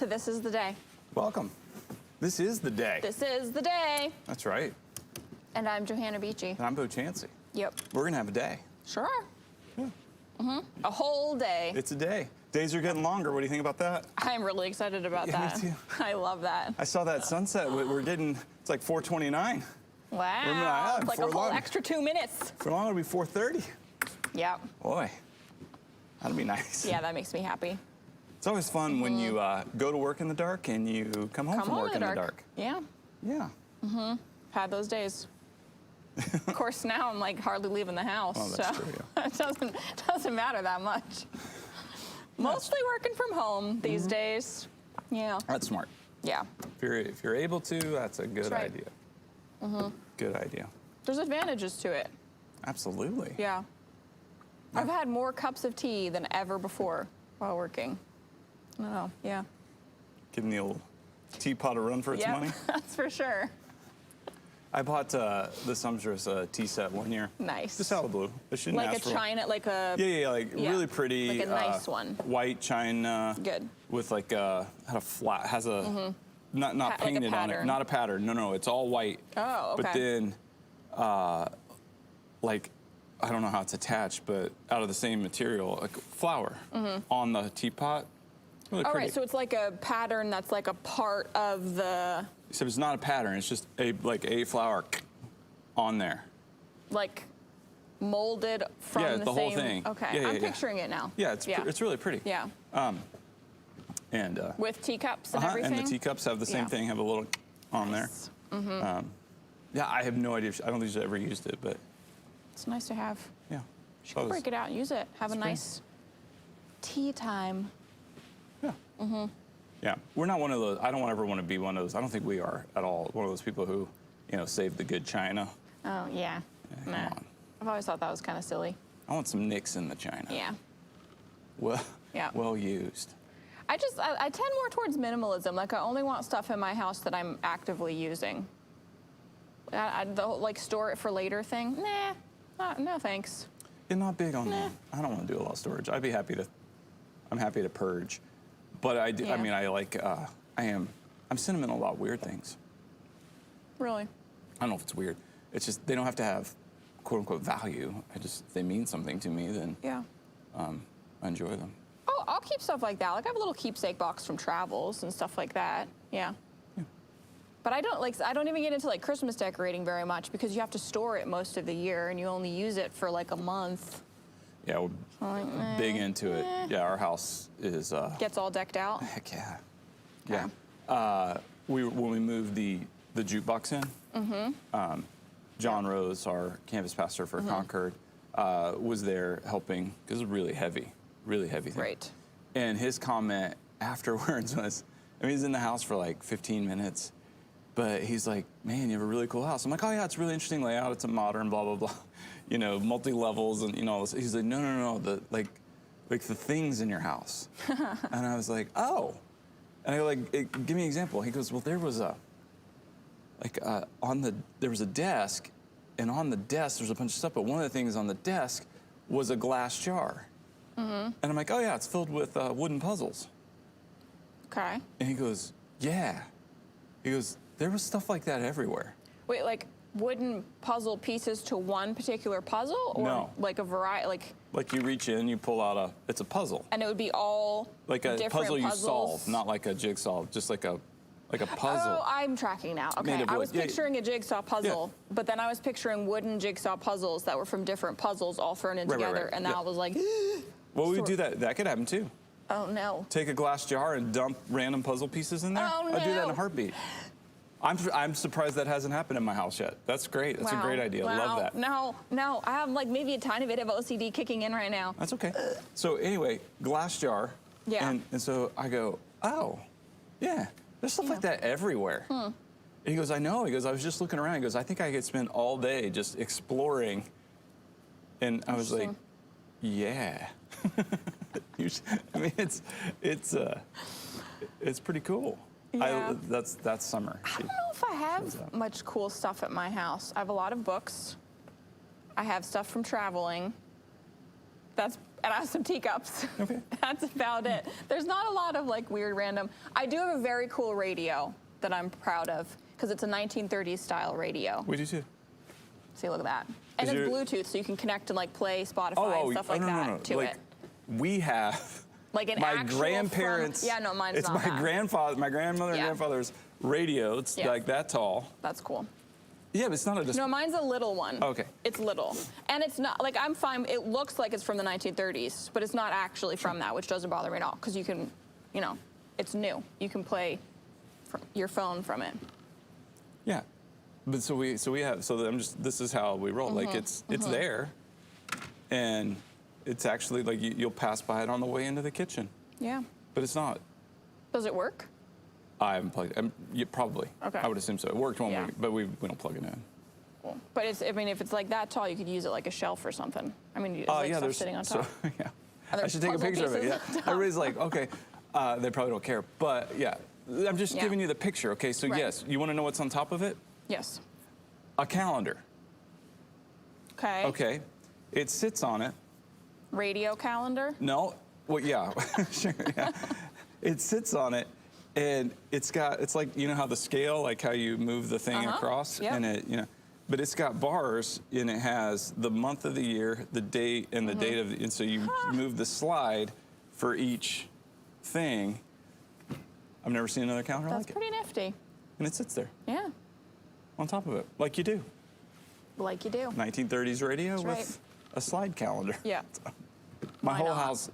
to This Is the Day. Welcome. This is the day. This is the day. That's right. And I'm Johanna Beachy. And I'm Bo Chansey. Yep. We're going to have a day. Sure. Yeah. A whole day. It's a day. Days are getting longer. What do you think about that? I'm really excited about Yeah, that. me too. I love that. I saw that sunset. We're getting, it's like 4:29. Wow. It's like a whole long. extra 2 minutes. For long, it'll be 4:30. Yep. Boy, that'd be nice. Yeah, that makes me happy. It's always fun when you go to work in the dark and you come home from work in the dark. Yeah. Yeah. Had those days. Of course, now I'm like hardly leaving the house. Oh, that's so true, it doesn't matter that much. Mostly working from home these days. Yeah. That's smart. Yeah. If you're able to, that's a good right. idea. Good idea. There's advantages to it. Absolutely. Yeah. I've had more cups of tea than ever before while working. I don't know. Yeah. Giving the old teapot a run for its money. That's for sure. I bought the sumptuous tea set one year. Nice. Just out of the blue. I shouldn't Like ask a for china, like a... Yeah, really pretty. Like a nice one. White china. Good. With like had a flat, has a, not painted like on it. Not a pattern. No, it's all white. Oh, okay. But then, like, I don't know how it's attached, but out of the same material, like flower on the teapot. Really All pretty. right, so it's like a pattern that's like a part of the... Except it's not a pattern. It's just a flower on there. Like molded from Yeah, the the same... whole thing. Okay, Yeah, I'm yeah. picturing it now. Yeah, it's really pretty. Yeah. And With teacups and everything? and the teacups have the same thing, have a little on there. Yeah, I have no idea. I don't think she's ever used it, but It's nice to have. yeah. You can break it out and use it. Have a nice tea time. Yeah. Yeah, we're not one of those. I don't ever want to be one of those. I don't think we are at all. One of those people who, save the good china. Oh, yeah. Come on. I've always thought that was kind of silly. I want some nicks in the china. Yeah. Well used. I tend more towards minimalism. Like, I only want stuff in my house that I'm actively using. The whole, like, store it for later thing, no thanks. You're not big on that. I don't want to do a lot of storage. I'm happy to purge. But I do, Yeah. I mean, I'm sentimental about weird things. Really? I don't know if it's weird. It's just, they don't have to have quote unquote value. If they mean something to me, then Yeah. I enjoy them. Oh, I'll keep stuff like that. Like, I have a little keepsake box from travels and stuff like that. Yeah. But I don't even get into like Christmas decorating very much because you have to store it most of the year and you only use it for like a month. Yeah, we're big into it. Yeah, our house is... Gets all decked out? Heck yeah. Okay. Yeah. When we moved the jukebox in, John Rose, our campus pastor for Concord, was there helping because it was really heavy thing. Right. And his comment afterwards was, he's in the house for like 15 minutes, but he's like, man, you have a really cool house. I'm like, oh yeah, it's a really interesting layout. It's a modern, blah, blah, blah, multi-levels and, all this. He's like, no, the things in your house. And I was like, oh. And I go, give me an example. He goes, well, there was there was a desk, and on the desk there's a bunch of stuff, but one of the things on the desk was a glass jar. And I'm like, oh yeah, it's filled with wooden puzzles. Okay. And he goes, yeah. He goes, there was stuff like that everywhere. Wait, like wooden puzzle pieces to one particular puzzle? Or No. like a variety, Like you reach in, you pull out it's a puzzle. and it would be all Like a different puzzle you puzzles? solve, not like a jigsaw, just like a puzzle. Oh, I'm tracking now. Okay, Made of I was wood. Yeah. picturing a jigsaw puzzle, but then I was picturing wooden jigsaw puzzles that were from different puzzles all thrown in Right, together, right. and Yeah. I was like, Well, we would do that. That could happen too. oh no. Take a glass jar and dump random puzzle pieces in there. Oh, I'd do that in no. a heartbeat. I'm surprised that hasn't happened in my house yet. That's great. That's a great idea. Wow. Love that. No, I have like maybe a tiny bit of OCD kicking in right now. That's okay. So anyway, glass jar. Yeah. And so I go, oh, yeah. There's stuff like that everywhere. And he goes, I know. He goes, I was just looking around. He goes, I think I could spend all day just exploring. And I was like, yeah. It's pretty cool. Yeah. That's summer. I don't know if I have much cool stuff at my house. I have a lot of books. I have stuff from traveling. That's and I have some teacups. Okay. That's about it. There's not a lot of like weird random. I do have a very cool radio that I'm proud of because it's a 1930s style radio. We do too. See, look at that. And Is it's your- Bluetooth, so you can connect and like play Spotify and stuff like that to like, it. We have Like an my actual grandparents. Yeah, no, mine's it's not my that. grandfather, my grandmother and Yeah. grandfather's radio. It's Yeah. like that tall. That's cool. Yeah, but it's not a display. No, mine's a little one. Okay. It's little. And it's not, like, I'm fine. It looks like it's from the 1930s, but it's not actually from that, which doesn't bother me at all, because you can, you know, it's new. You can play your phone from it. Yeah, but so we have this is how we roll. Mm-hmm. Like it's there, and it's actually like you'll pass by it on the way into the kitchen, Yeah. but it's not. Does it work? I haven't plugged it. Probably. Okay. I would assume so. It worked one Yeah. week, but we don't plug it in. Cool. But it's, I mean, if it's like that tall, you could use it like a shelf or something. I mean, it's like stuff sitting on top. So, yeah. Are there I should take a puzzle picture of it. pieces Yeah. on top? Everybody's like, okay, they probably don't care, but yeah. I'm just Yeah. giving you the picture. Okay, so Right. yes, you want to know what's on top of it? Yes. A calendar. Okay. Okay, it sits on it. Radio calendar. No, well, yeah, sure, yeah. It sits on it, and it's like, you know how the scale, like how you move the thing across, Yep. and it, you know, but it's got bars, and it has the month of the year, the date, and the date of the, and so you move the slide for each thing. I've never seen another calendar That's like it, pretty nifty. and it sits there Yeah. on top of it, like you do. Like you do. 1930s radio That's with right. a slide calendar. Yeah. My Why whole not? house,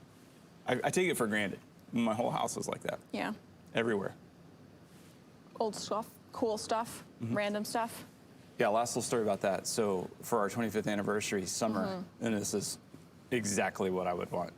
I take it for granted. My whole house is like that, Yeah. everywhere. Old stuff, cool stuff, random stuff. Yeah, last little story about that. So for our 25th anniversary summer, and this is exactly what I would want,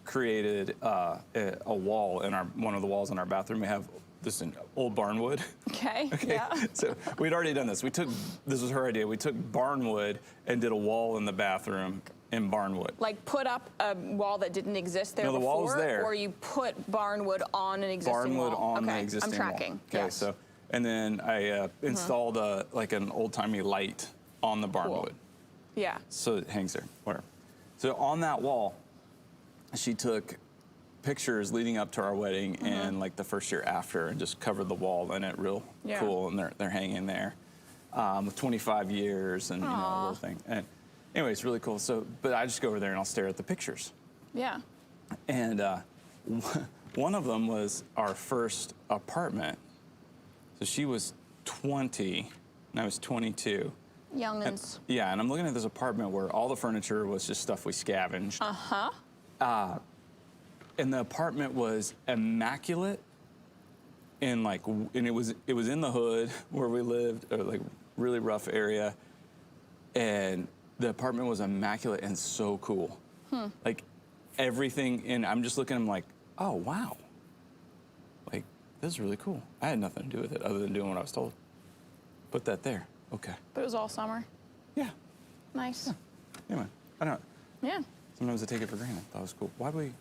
created a wall in one of the walls in our bathroom. We have this in old barnwood. Okay. Okay, Yeah. so we'd already done this. This was her idea. We took barnwood and did a wall in the bathroom in barnwood. Like put up a wall that didn't exist there No, the before, wall was there. or you put barnwood on an existing Barnwood wall. on okay. the existing I'm tracking. wall. Okay, Yes. so, and then I installed like an old-timey light on the barnwood. Yeah. So it hangs there, whatever. So on that wall, she took pictures leading up to our wedding and like the first year after, and just covered the wall in it real Yeah. cool, and they're hanging there with 25 years and you know, a little thing. And anyway, it's really cool. So, but I just go over there and I'll stare at the pictures. Yeah. And one of them was our first apartment. So she was 20 and I was 22. Youngins. Yeah, and I'm looking at this apartment where all the furniture was just stuff we scavenged. And the apartment was immaculate, and it was in the hood where we lived, or like really rough area, and the apartment was immaculate and so cool. Like everything, and I'm just looking, I'm like, oh wow, like this is really cool. I had nothing to do with it other than doing what I was told. Put that there, okay. But it was all summer. Yeah. Nice. Anyway, I don't know. Yeah. Sometimes I take it for granted. That was cool. Why'd we?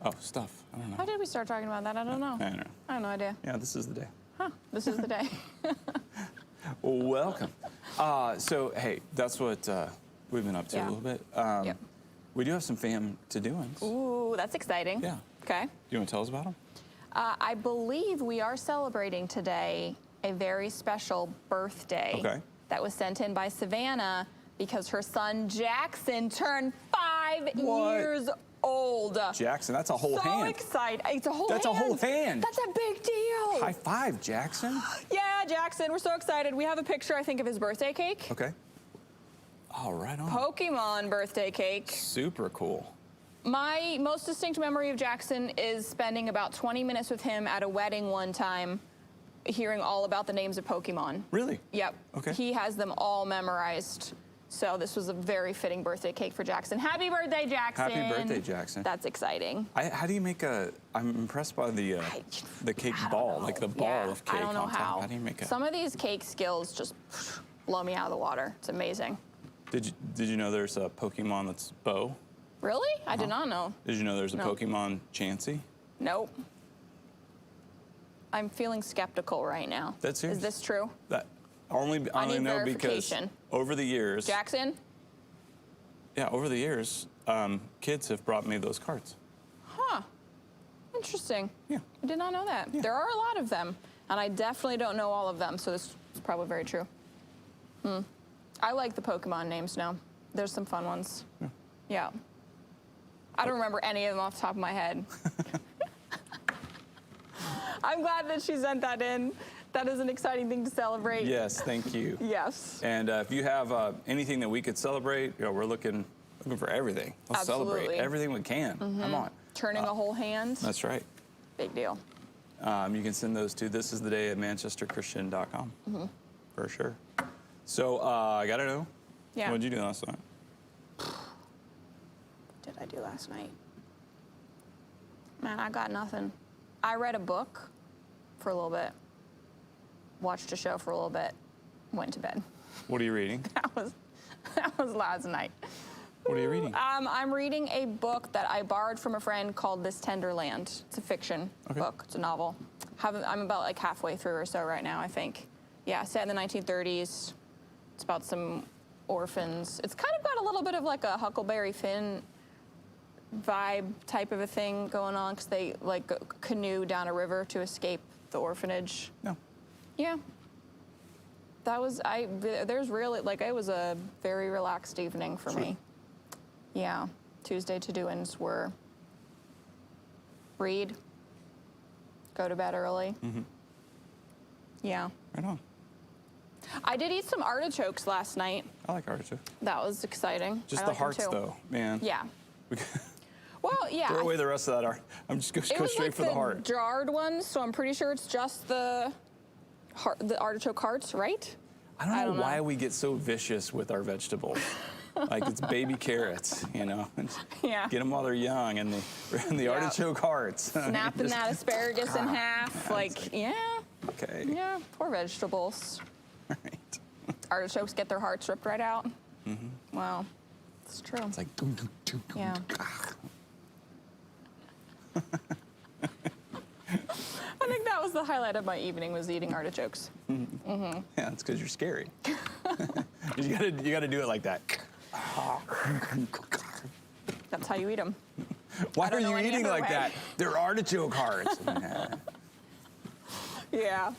Oh, stuff. I don't know. How did we start talking about that? I don't know. I don't know. I have no idea. Yeah, this is the day. Huh. This is the day. Welcome. So, hey, that's what we've been up to Yeah. a little bit. Yep. We do have some fam to doings. Ooh, that's exciting. Yeah. Okay. Do you want to tell us about them? I believe we are celebrating today a very special birthday. Okay. That was sent in by Savannah because her son Jackson turned 5 What? years old. Jackson, that's a whole so hand. excited. It's a whole That's hand. a whole hand. That's a big deal. High five, Jackson. Yeah, Jackson, we're so excited. We have a picture, I think, of his birthday cake. Okay. Oh, right on. Pokemon birthday cake. Super cool. My most distinct memory of Jackson is spending about 20 minutes with him at a wedding one time, hearing all about the names of Pokemon. Really? Yep. Okay. He has them all memorized. So this was a very fitting birthday cake for Jackson. Happy birthday, Jackson. Happy birthday, Jackson. That's exciting. How do you make I'm impressed by the cake I don't ball, know. like the ball Yeah, of cake I don't know on top. how. How do you make Some of these cake skills just blow me out of the water. It's amazing. Did you know there's a Pokemon that's Bo? Really? I did not know. Did you know there's a No. Pokemon Chansey? Nope. I'm feeling skeptical right now. That's serious. Is this true? That I only need know because verification. over the years, Jackson? over the years, kids have brought me those cards. Huh. Interesting. Yeah. I did not know that. Yeah. There are a lot of them, and I definitely don't know all of them, so this is probably very true. I like the Pokemon names now. There's some fun ones. Yeah. I don't remember any of them off the top of my head. I'm glad that she sent that in. That is an exciting thing to celebrate. Yes, thank you. Yes. And if you have anything that we could celebrate, we're looking for everything. Let's Absolutely. celebrate everything we can. Come on. Turning a whole hand. That's right. Big deal. You can send those to thisistheday@manchesterchristian.com. For sure. So I got to know. Yeah. What did you do last night? What did I do last night? Man, I got nothing. I read a book for a little bit, watched a show for a little bit, went to bed. What are you reading? That was last night. What are you reading? I'm reading a book that I borrowed from a friend called This Tender Land. It's a fiction book. It's a novel. I'm about like halfway through or so right now, I think. Yeah, set in the 1930s. It's about some orphans. It's kind of got a little bit of like a Huckleberry Finn vibe type of a thing going on because they like canoe down a river to escape the orphanage. No. Yeah. That was, there's really, like, it was a very relaxed evening for me. Yeah. Tuesday to-do-ins were read, go to bed early. Yeah. Right on. I did eat some artichokes last night. I like artichoke. That was exciting. Just I the like them hearts, too. though, man. Yeah. Well, yeah. Throw away the rest of that art. I'm just go It straight was for like the heart. jarred ones, so I'm pretty sure it's just the artichoke hearts, right? I don't know why we get so vicious with our vegetables. Like it's baby carrots, Yeah. Get them while they're young, and the artichoke hearts. Snapping that asparagus in half, like, yeah. Okay. Yeah, poor vegetables. Right. Artichokes get their hearts ripped right out. Wow, it's true. It's like Yeah. I think that was the highlight of my evening, was eating artichokes. Yeah, it's because you're scary. you gotta do it like that. That's how you eat them. Why are know you any eating other like way. that? They're artichoke hearts. Yeah.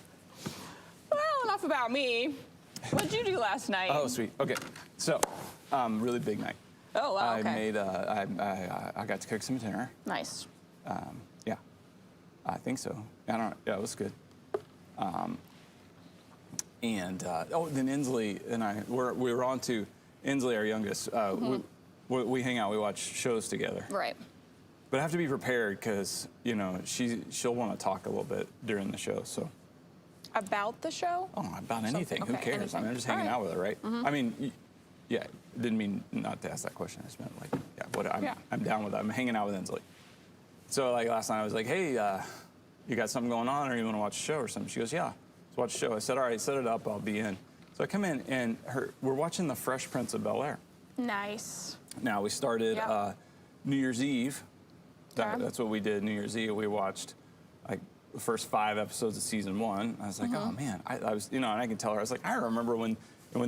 Well, enough about me. What'd you do last night? Oh, sweet. Okay, so really big night. Oh, wow, okay. I made I got to cook some dinner. Nice. Yeah, I think so. I don't know. Yeah, it was good. Then Inslee and I we were on to Inslee, our youngest. We hang out. We watch shows together. Right. But I have to be prepared because she'll want to talk a little bit during the show. So. About the show? Oh, about anything. Who okay, cares? anything. I mean, I'm just hanging All out with her, right? I mean, yeah. Didn't mean not to ask that question. I just meant like, I'm down with that. I'm hanging out with Inslee. So like last night I was like, hey, you got something going on, or you want to watch a show or something? She goes, yeah, let's watch a show. I said, all right, set it up. I'll be in. So I come in and we're watching The Fresh Prince of Bel-Air. Nice. Now we started New Year's Eve. Okay. That's what we did. New Year's Eve. We watched like the first 5 episodes of season 1. I was like, oh man, I was, and I can tell her, I was like, I remember when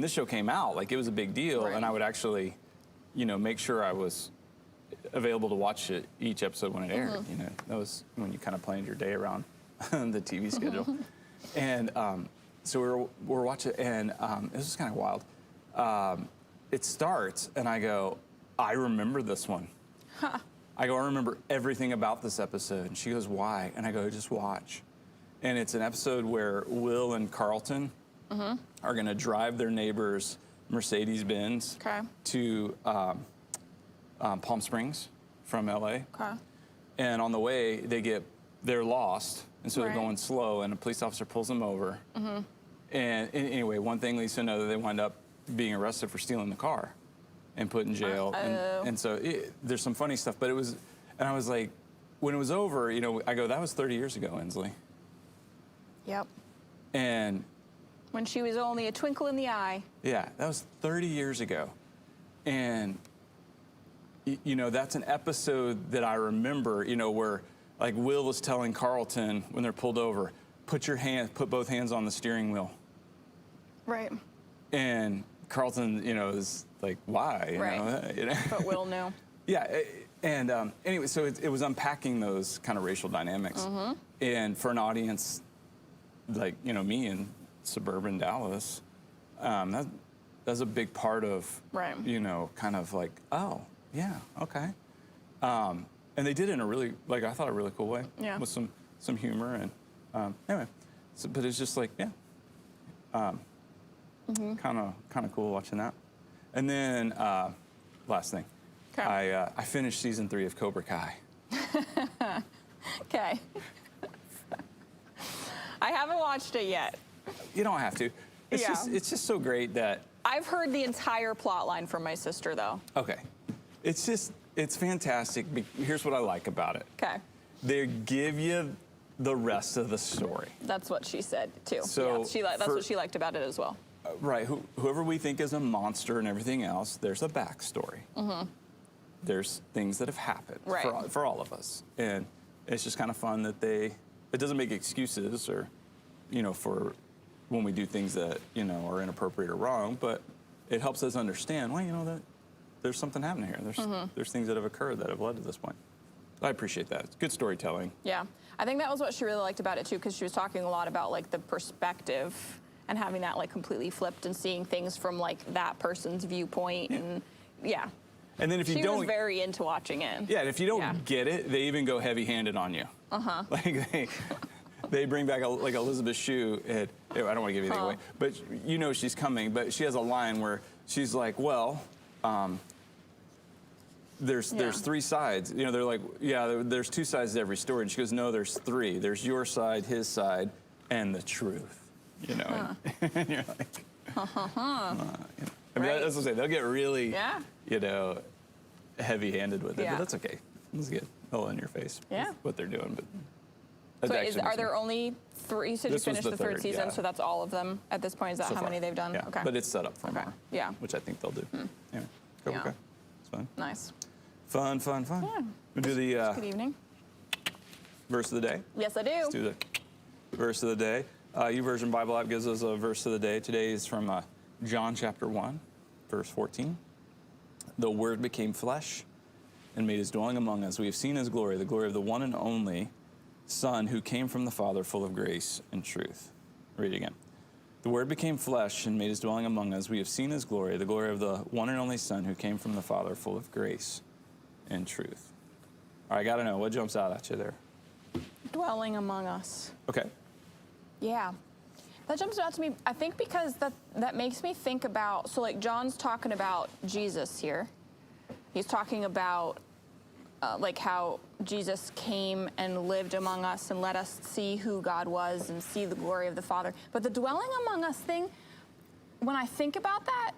this show came out, like it was a big deal, Right. and I would actually, make sure I was available to watch it each episode when it aired. That was when you kind of planned your day around the TV schedule. And so we're watching, and this was kind of wild. It starts, and I go, I remember this one. Huh. I go, I remember everything about this episode. And she goes, why? And I go, just watch. And it's an episode where Will and Carlton are going to drive their neighbor's Mercedes-Benz to Palm Springs from LA. Okay. And on the way, they're lost. And so they're Right. going slow, and a police officer pulls them over. And anyway, one thing leads to another. They wind up being arrested for stealing the car and put in jail. And so there's some funny stuff. But and I was like, when it was over, I go, that was 30 years ago, Inslee. Yep. And When she was only a twinkle in the eye. yeah, that was 30 years ago. And, that's an episode that I remember, where like Will was telling Carlton when they're pulled over, put both hands on the steering wheel. Right. And Carlton, is like, why? Right. But Will knew. Yeah, and anyway, so it was unpacking those kind of racial dynamics, and for an audience like me in suburban Dallas, that's a big part of Right. kind of like, oh yeah, okay, and they did it in a really I thought a really cool way, Yeah. with some humor and anyway, but it's just like kind of cool watching that, and then last thing. Okay. I finished season 3 of Cobra Kai. Okay. I haven't watched it yet. You don't have to. It's Yeah. it's just so great that. I've heard the entire plot line from my sister, though. Okay, it's fantastic. Here's what I like about it. Okay. They give you the rest of the story. That's what she said, too. So yeah, that's what she liked about it as well. Right. Whoever we think is a monster and everything else, there's a backstory. There's things that have happened Right. for all of us, and it's just kind of fun that it doesn't make excuses or, for when we do things that are inappropriate or wrong, but it helps us understand. Well, that there's something happening here. There's things that have occurred that have led to this point. I appreciate that. It's good storytelling. Yeah. I think that was what she really liked about it, too, because she was talking a lot about, the perspective and having that, completely flipped and seeing things from, that person's viewpoint. And, yeah. And then if you She don't, was very into watching it. yeah, and if you don't get it, they even go heavy-handed on you. They bring back like Elizabeth Shue. And, I don't want to give anything away, but she's coming. But she has a line where she's like, "Well, there's 3 sides. They're like, yeah, there's 2 sides to every story." And she goes, "No, there's 3. There's your side, his side, and the truth." And you're like, I mean, Right. that's what I'm saying. They'll get really, Yeah. heavy-handed with it, Yeah. but that's okay. It's good. All in your face. Yeah. With what they're doing, but. So that actually are makes there me- only 3? You said This you was finished the the 3rd third, season, yeah. so that's all of them at this point? Is that so how far. many they've done? Yeah. Okay. But it's set up for more. Yeah. Which I think they'll do. Anyway, Cobra Yeah. Kai. It's fun. Nice. Fun. Yeah. We'll do the Good evening. verse of the day. Yes, I do. Let's do the verse of the day. YouVersion Bible app gives us a verse of the day. Today is from John chapter 1, verse 14. The Word became flesh and made his dwelling among us. We have seen his glory, the glory of the one and only Son who came from the Father, full of grace and truth. Read it again. The Word became flesh and made his dwelling among us. We have seen his glory, the glory of the one and only Son who came from the Father, full of grace and truth. All right, I got to know, what jumps out at you there? Dwelling among us. Okay. Yeah. That jumps out to me, I think, because that makes me think about, so John's talking about Jesus here. He's talking about how Jesus came and lived among us and let us see who God was and see the glory of the Father. But the dwelling among us thing, when I think about that,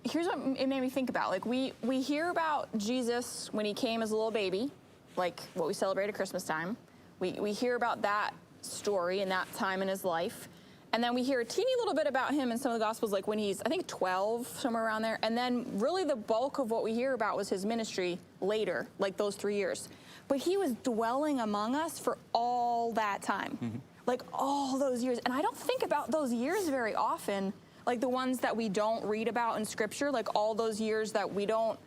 here's what it made me think about. We hear about Jesus when he came as a little baby, like what we celebrate at Christmas time. We hear about that story and that time in his life. And then we hear a teeny little bit about him in some of the Gospels, like when he's, I think, 12, somewhere around there. And then really the bulk of what we hear about was his ministry later, like those 3 years. But he was dwelling among us for all that time, like all those years. And I don't think about those years very often, like the ones that we don't read about in Scripture, like all those years that we don't,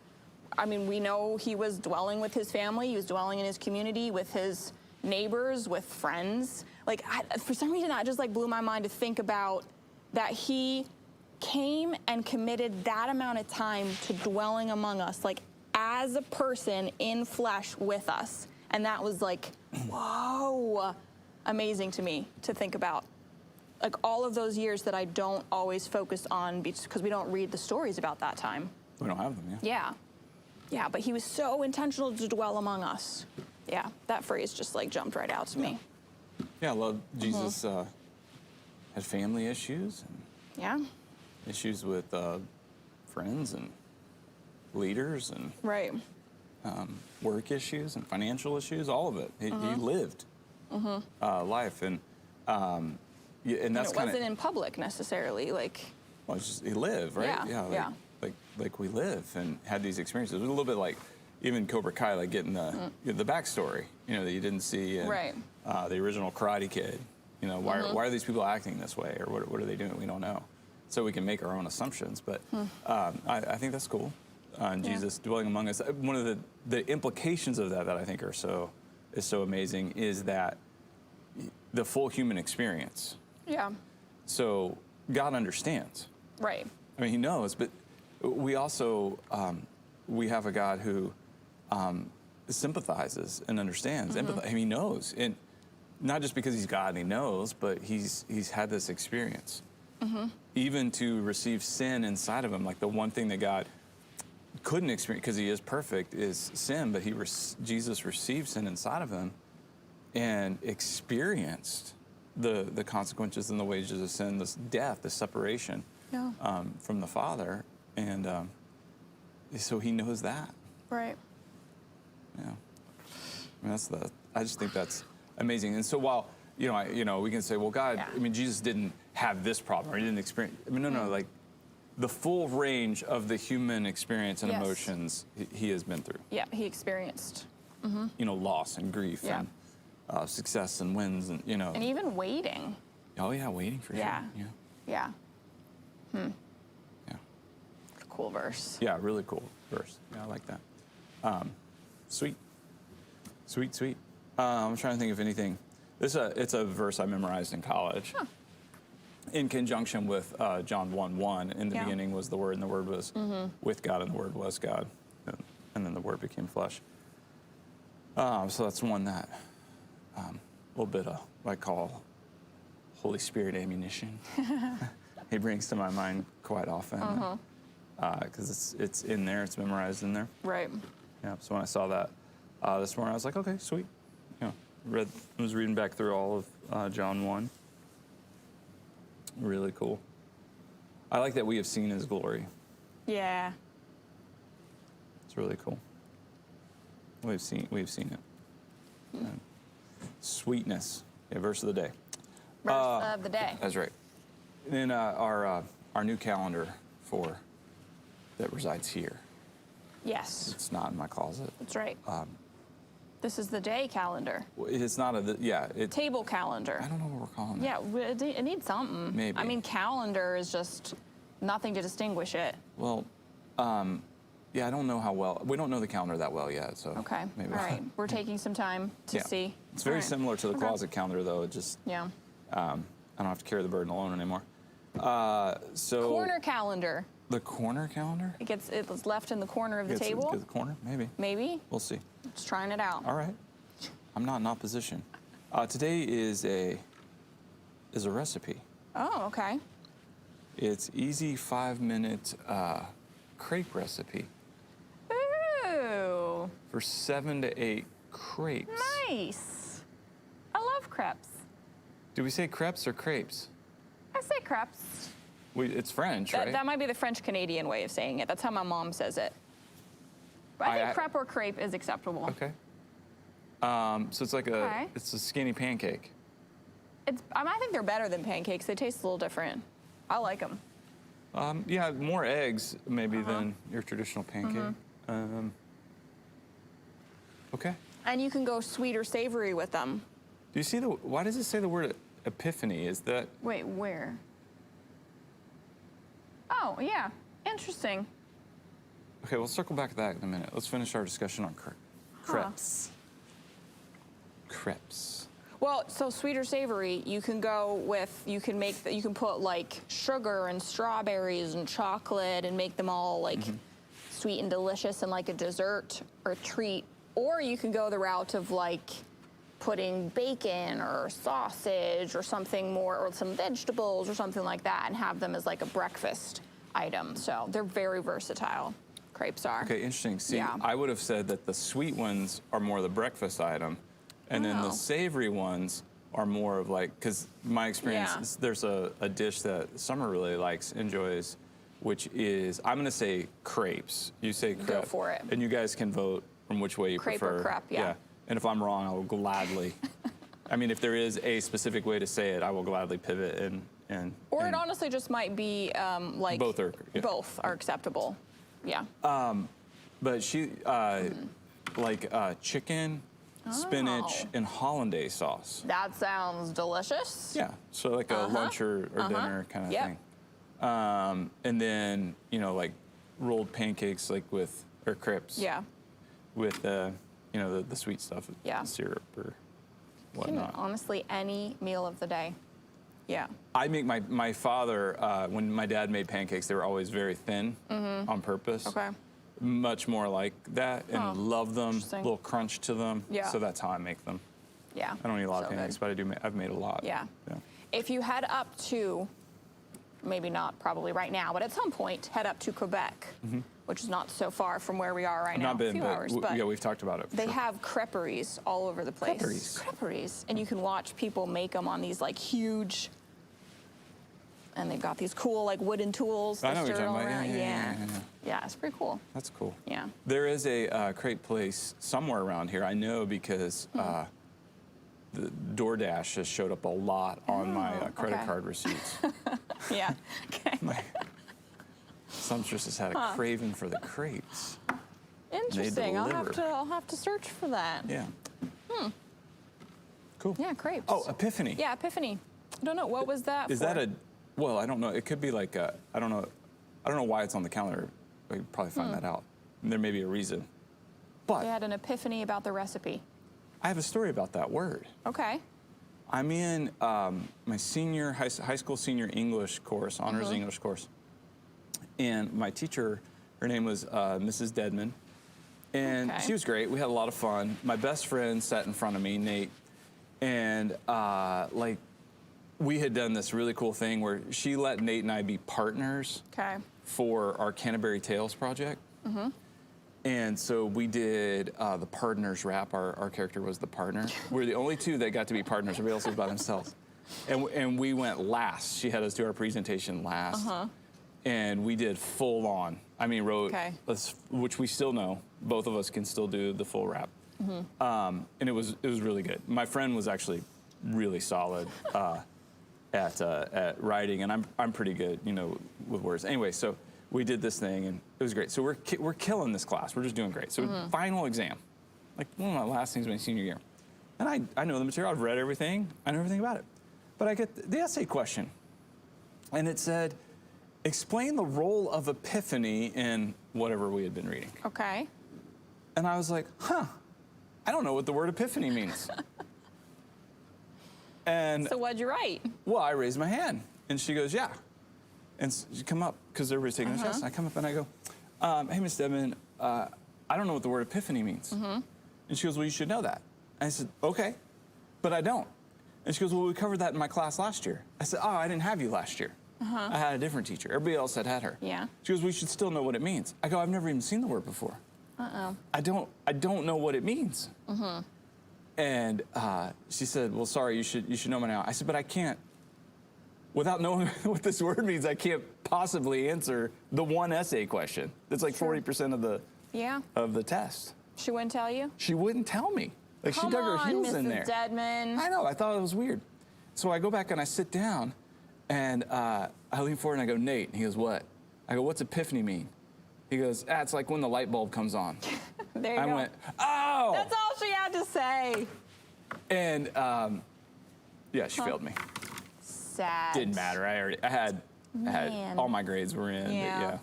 we know he was dwelling with his family, he was dwelling in his community, with his neighbors, with friends. For some reason, that just blew my mind to think about that he came and committed that amount of time to dwelling among us, as a person in flesh with us. And that was whoa, amazing to me to think about. All of those years that I don't always focus on because we don't read the stories about that time. We don't have them, yeah. Yeah. Yeah, but he was so intentional to dwell among us. Yeah, that phrase just jumped right out to me. Yeah, I love Jesus had family issues and Yeah. issues with friends and leaders and Right. work issues and financial issues, all of it. He lived life, and and that's it kind wasn't of in public necessarily. well, it's just he lived, right? Yeah, Like we live and had these experiences. It was a little bit like even Cobra Kai, getting the backstory, that you didn't see, and, Right. The original Karate Kid. Why are these people acting this way, or what are they doing? We don't know, so we can make our own assumptions. But I think that's cool. on Jesus dwelling among us. One of the implications of that I think is so amazing is that the full human experience. Yeah. So God understands. Right. I mean, he knows, but we also, we have a God who sympathizes and understands. I mean, he knows. And not just because he's God and he knows, but he's had this experience. Even to receive sin inside of him, like the one thing that God couldn't experience, because he is perfect, is sin, but Jesus received sin inside of him and experienced the consequences and the wages of sin, this death, this separation from the Father. And so he knows that. Right. Yeah. I mean, I just think that's amazing. And so while, we can say, well, God, I mean, Jesus didn't have this problem or he didn't experience, I mean, no, like the full range of the human experience and emotions he has been through. Yeah, he experienced. Loss and grief and success and wins and, And even waiting. Oh, yeah, waiting for sure. Yeah. Yeah. Yeah. Yeah. Cool verse. Yeah, really cool verse. Yeah, I like that. Sweet. I'm trying to think of anything. It's a verse I memorized in college. Huh. In conjunction with John 1:1. In the beginning was the Word, and the Word was with God, and the Word was God. And then the Word became flesh. So that's one that a little bit of what I call Holy Spirit ammunition. He brings to my mind quite often. Because it's in there, it's memorized in there. Right. Yeah, so when I saw that this morning, I was like, okay, sweet. Was reading back through all of John 1. Really cool. I like that we have seen his glory. Yeah. It's really cool. We've seen it. Sweetness. Yeah, verse of the day. Verse of the day. That's right. And then our new calendar that resides here. Yes. It's not in my closet. That's right. This is the day calendar. It's not Table calendar. I don't know what we're calling it. Yeah, it needs something. Maybe. I mean, calendar is just nothing to distinguish it. Well, yeah, I don't know how well. We don't know the calendar that well yet, so. Okay. Maybe All right. We're taking some time to see. It's very All right. similar to the closet calendar, though. It just. Yeah. I don't have to carry the burden alone anymore. So. Corner calendar. The corner calendar? It's left in the corner of the table. The corner, maybe. Maybe. We'll see. Just trying it out. All right. I'm not in opposition. Today is a recipe. Oh, okay. It's easy 5-minute crepe recipe. Ooh. For 7 to 8 crepes. Nice. I love crepes. Do we say crepes or crepes? I say crepes. It's French, right? That might be the French-Canadian way of saying it. That's how my mom says it. But I think crepe or crepe is acceptable. Okay. So it's like it's a skinny pancake. I think they're better than pancakes. They taste a little different. I like them. Yeah, more eggs maybe than your traditional pancake. Okay. And you can go sweet or savory with them. Do you see why does it say the word epiphany? Is that? Wait, where? Oh, yeah. Interesting. Okay, we'll circle back to that in a minute. Let's finish our discussion on crepes. Crepes. Well, so sweet or savory, you can put like sugar and strawberries and chocolate and make them all like sweet and delicious and like a dessert or treat. Or you can go the route of like putting bacon or sausage or something more, or some vegetables or something like that, and have them as like a breakfast item. So they're very versatile. Crepes are. Okay, interesting. See, I would have said that the sweet ones are more the breakfast item, and then the savory ones are more of like, because my experience is there's a dish that Summer really enjoys, which is, I'm going to say crepes. You say crepe. Go for it. And you guys can vote from which way you Crepe prefer. or crepe, yeah. And if I'm wrong, I will gladly. I mean, if there is a specific way to say it, I will gladly pivot and. Or it honestly just might be like both are acceptable. Yeah. But she chicken, spinach, and hollandaise sauce. That sounds delicious. Yeah. So like a lunch or dinner kind of thing. And then like rolled pancakes like or crepes. Yeah. With you know, the sweet stuff, Yeah. syrup or Can, whatnot. honestly, any meal of the day. Yeah. I make my father, when my dad made pancakes, they were always very thin on purpose. Okay. Much more like that, and love them, Interesting. little crunch to them. Yeah. So that's how I make them. Yeah. I don't eat a lot of So pancakes, good. but I've made a lot. Yeah. If you head up to, maybe not probably right now, but at some point, head up to Quebec, which is not so far from where we are right now. Not been, a few but, hours, but yeah, we've talked about it. for they sure. have creperies all over the place. Creperies. And you can watch people make them on these like huge, and they've got these cool like wooden tools. I know what that you're talking stir about. around. Yeah. Yeah, it's pretty cool. That's cool. Yeah. There is a crepe place somewhere around here. I know because the DoorDash has showed up a lot on my credit okay. card receipts. Yeah. Okay. My Sumstress has had a craving for the crepes. Interesting. deliver. I'll have to search for that. Yeah. Cool. Yeah, crepes. Oh, Epiphany. Yeah, Epiphany. I don't know, what was that Is for? that well, I don't know. It could be like I don't know why it's on the calendar. We could probably find that out. There may be a reason. But They had an epiphany about the recipe. I have a story about that word. Okay. I'm in my senior high school senior English course, honors English course, and my teacher, her name was Mrs. Deadman, and Okay. she was great. We had a lot of fun. My best friend sat in front of me, Nate, and like we had done this really cool thing where she let Nate and I be partners Okay. for our Canterbury Tales project. And so we did the partners rap. Our character was the partner. We're the only two that got to be partners. Everybody else was by themselves. And we went last. She had us do our presentation last. And we did full on. I mean, wrote, Okay. which we still know. Both of us can still do the full rap. And it was really good. My friend was actually really solid at writing, and I'm pretty good, you know, with words. Anyway, so we did this thing, and it was great. So we're killing this class. We're just doing great. So final exam, like one of my last things my senior year, and I know the material. I've read everything. I know everything about it. But I get the essay question, and it said, explain the role of epiphany in whatever we had been reading. Okay. And I was like, I don't know what the word epiphany means. And So what'd you write? well, I raised my hand, and she goes, yeah. And she come up, because everybody's taking a test. And I come up and I go, hey, Miss Devin, I don't know what the word epiphany means. And she goes, well, you should know that. And I said, okay, but I don't. And she goes, well, we covered that in my class last year. I said, oh, I didn't have you last year. I had a different teacher. Everybody else had her. Yeah. She goes, we should still know what it means. I go, I've never even seen the word before. I don't know what it means. And she said, well, sorry, you should know by now. I said, but I can't. Without knowing what this word means, I can't possibly answer the one essay question. That's like 40% of the test. She wouldn't tell you? She wouldn't tell me. Like Come she dug her on, heels Mrs. in there. Deadman. I know. I thought it was weird. So I go back and I sit down, and I lean forward and I go, Nate. And he goes, what? I go, what's epiphany mean? He goes, it's like when the light bulb comes on. There you I go. went, oh. That's all she had to say. And yeah, she failed me. Sad. Didn't matter. I had Man. all my grades were in. Yeah. But yeah.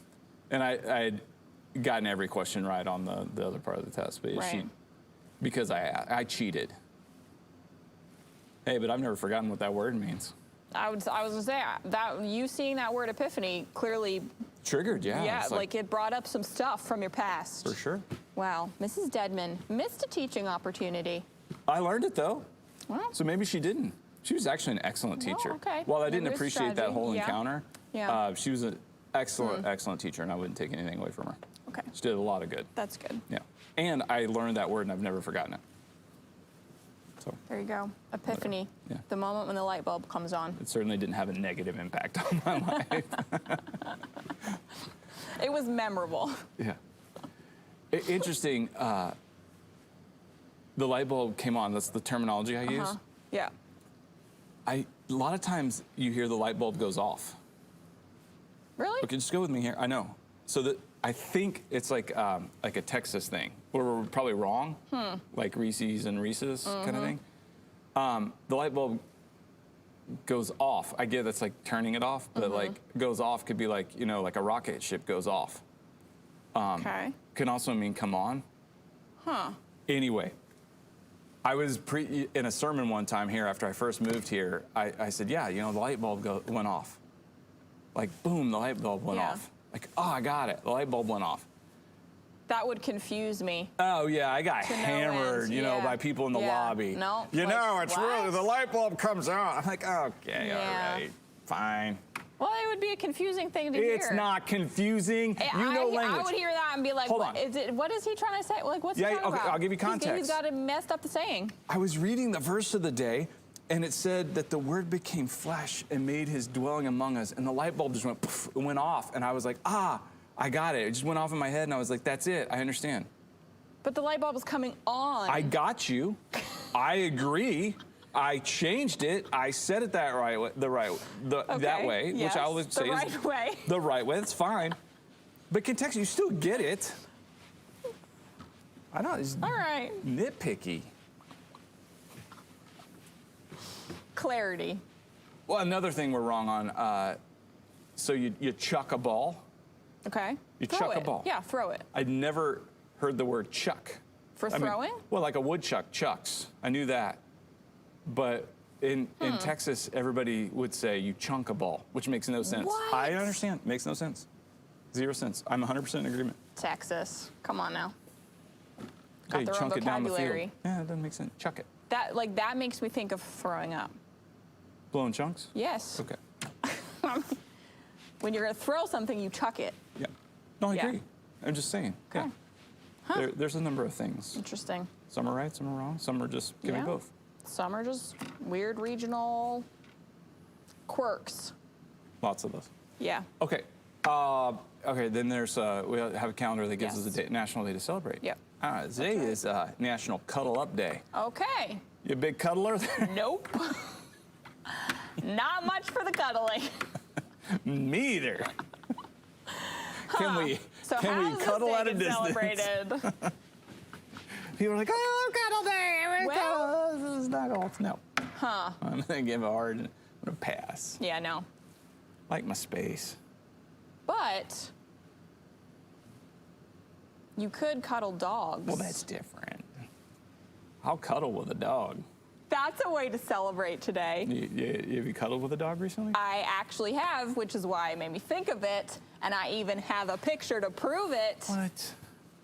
And I had gotten every question right on the other part of the test, but Right. because I cheated. Hey, but I've never forgotten what that word means. I was gonna say that you seeing that word epiphany clearly, Triggered, yeah. yeah, It's like it brought up some stuff from your past. for sure. Wow, Mrs. Deadman missed a teaching opportunity. I learned it though. Well, So maybe she didn't. She was actually an excellent teacher. okay. While I Maybe didn't it was appreciate that strategy. whole Yeah. encounter, Yeah. she was an excellent teacher, and I wouldn't take anything away from her. okay, She did a lot of good. that's good. Yeah. And I learned that word, and I've never forgotten it. So There you go. Epiphany. Yeah. The moment when the light bulb comes on. it certainly didn't have a negative impact on my life. It was memorable. Yeah. Interesting. The light bulb came on. That's the terminology I use. Yeah. A lot of times you hear the light bulb goes off. Really? Okay, just go with me here. I know. So I think it's like a Texas thing, where we're probably wrong, like Reese's and Reese's kind of thing. The light bulb goes off. I get that's like turning it off, but like goes off could be like, you know, like a rocket ship goes off. Okay. Can also mean come on. Huh. Anyway, I was in a sermon one time here after I first moved here. I said, yeah, you know, the light bulb went off. Like, boom, the light bulb went off. Like, oh, I got it. The light bulb went off. That would confuse me. Oh, yeah, I got hammered, you know, by people in the lobby. No. You like, know, it's what? really, the light bulb comes on. I'm like, okay, all right, fine. Well, it would be a confusing thing to hear. It's not confusing. You know language. I would hear that and be like, Hold on. What is he trying to say? Like, what's he talking about? I'll give you context. He's got it messed up the saying. I was reading the verse of the day, and it said that the Word became flesh and made his dwelling among us, and the light bulb just went, poof, it went off, and I was like, I got it. It just went off in my head, and I was like, that's it. I understand. But the light bulb was coming on. I got you. I agree. I changed it. I said it that way, that way, yes, which I would say is the right way. The right way. That's fine. But contextually, you still get it. I know. It's all right. Nitpicky. Clarity. Well, another thing we're wrong on. So you chuck a ball. Okay. You throw chuck it. a ball. Yeah, throw it. I'd never heard the word chuck. For throwing? Well, like a woodchuck chucks. I knew that. But in Texas, everybody would say you chunk a ball, which makes no sense. What? I understand. Makes no sense. 0 cents. I'm 100% in agreement. Texas. Come on now. Okay, Got their own chunk it down the vocabulary. field. Yeah, it doesn't make sense. Chuck it. That makes me think of throwing up. Blowing chunks? Yes. Okay. When you're going to throw something, you chuck it. Yeah. No, I Yeah. agree. I'm just saying. Okay. Yeah. Huh. There's a number of things. Interesting. Some are right, some are wrong. Some are just give me Yeah. both. Some are just weird regional quirks. Lots of those. Yeah. Okay. Okay. Then there's we have a calendar that gives us a day, national day to celebrate. Yep. Today is National Cuddle Up Day. Okay. You a big cuddler there? Nope. Not much for the cuddling. Me either. Can we So can how's we cuddle this at day a get distance? celebrated? People are like, oh, cuddle day. Well- This is not all. No. Huh. I'm gonna give a hard. I'm gonna pass. Yeah, no. Like my space. But you could cuddle dogs. Well, that's different. I'll cuddle with a dog. That's a way to celebrate today. Have you cuddled with a dog recently? I actually have, which is why it made me think of it, and I even have a picture to prove it. What?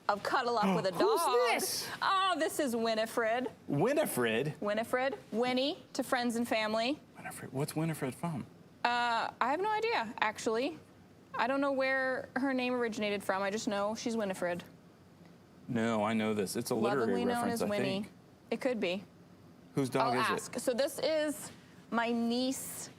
Of cuddle up with a dog. Who's this? Oh, this is Winifred. Winifred? Winifred. Winnie to friends and family. Winifred. What's Winifred from? I have no idea, actually. I don't know where her name originated from. I just know she's Winifred. No, I know this. It's a literary Lovingly known reference, as I Winnie. think. It could be. Whose dog I'll is ask. it? So this is my niece,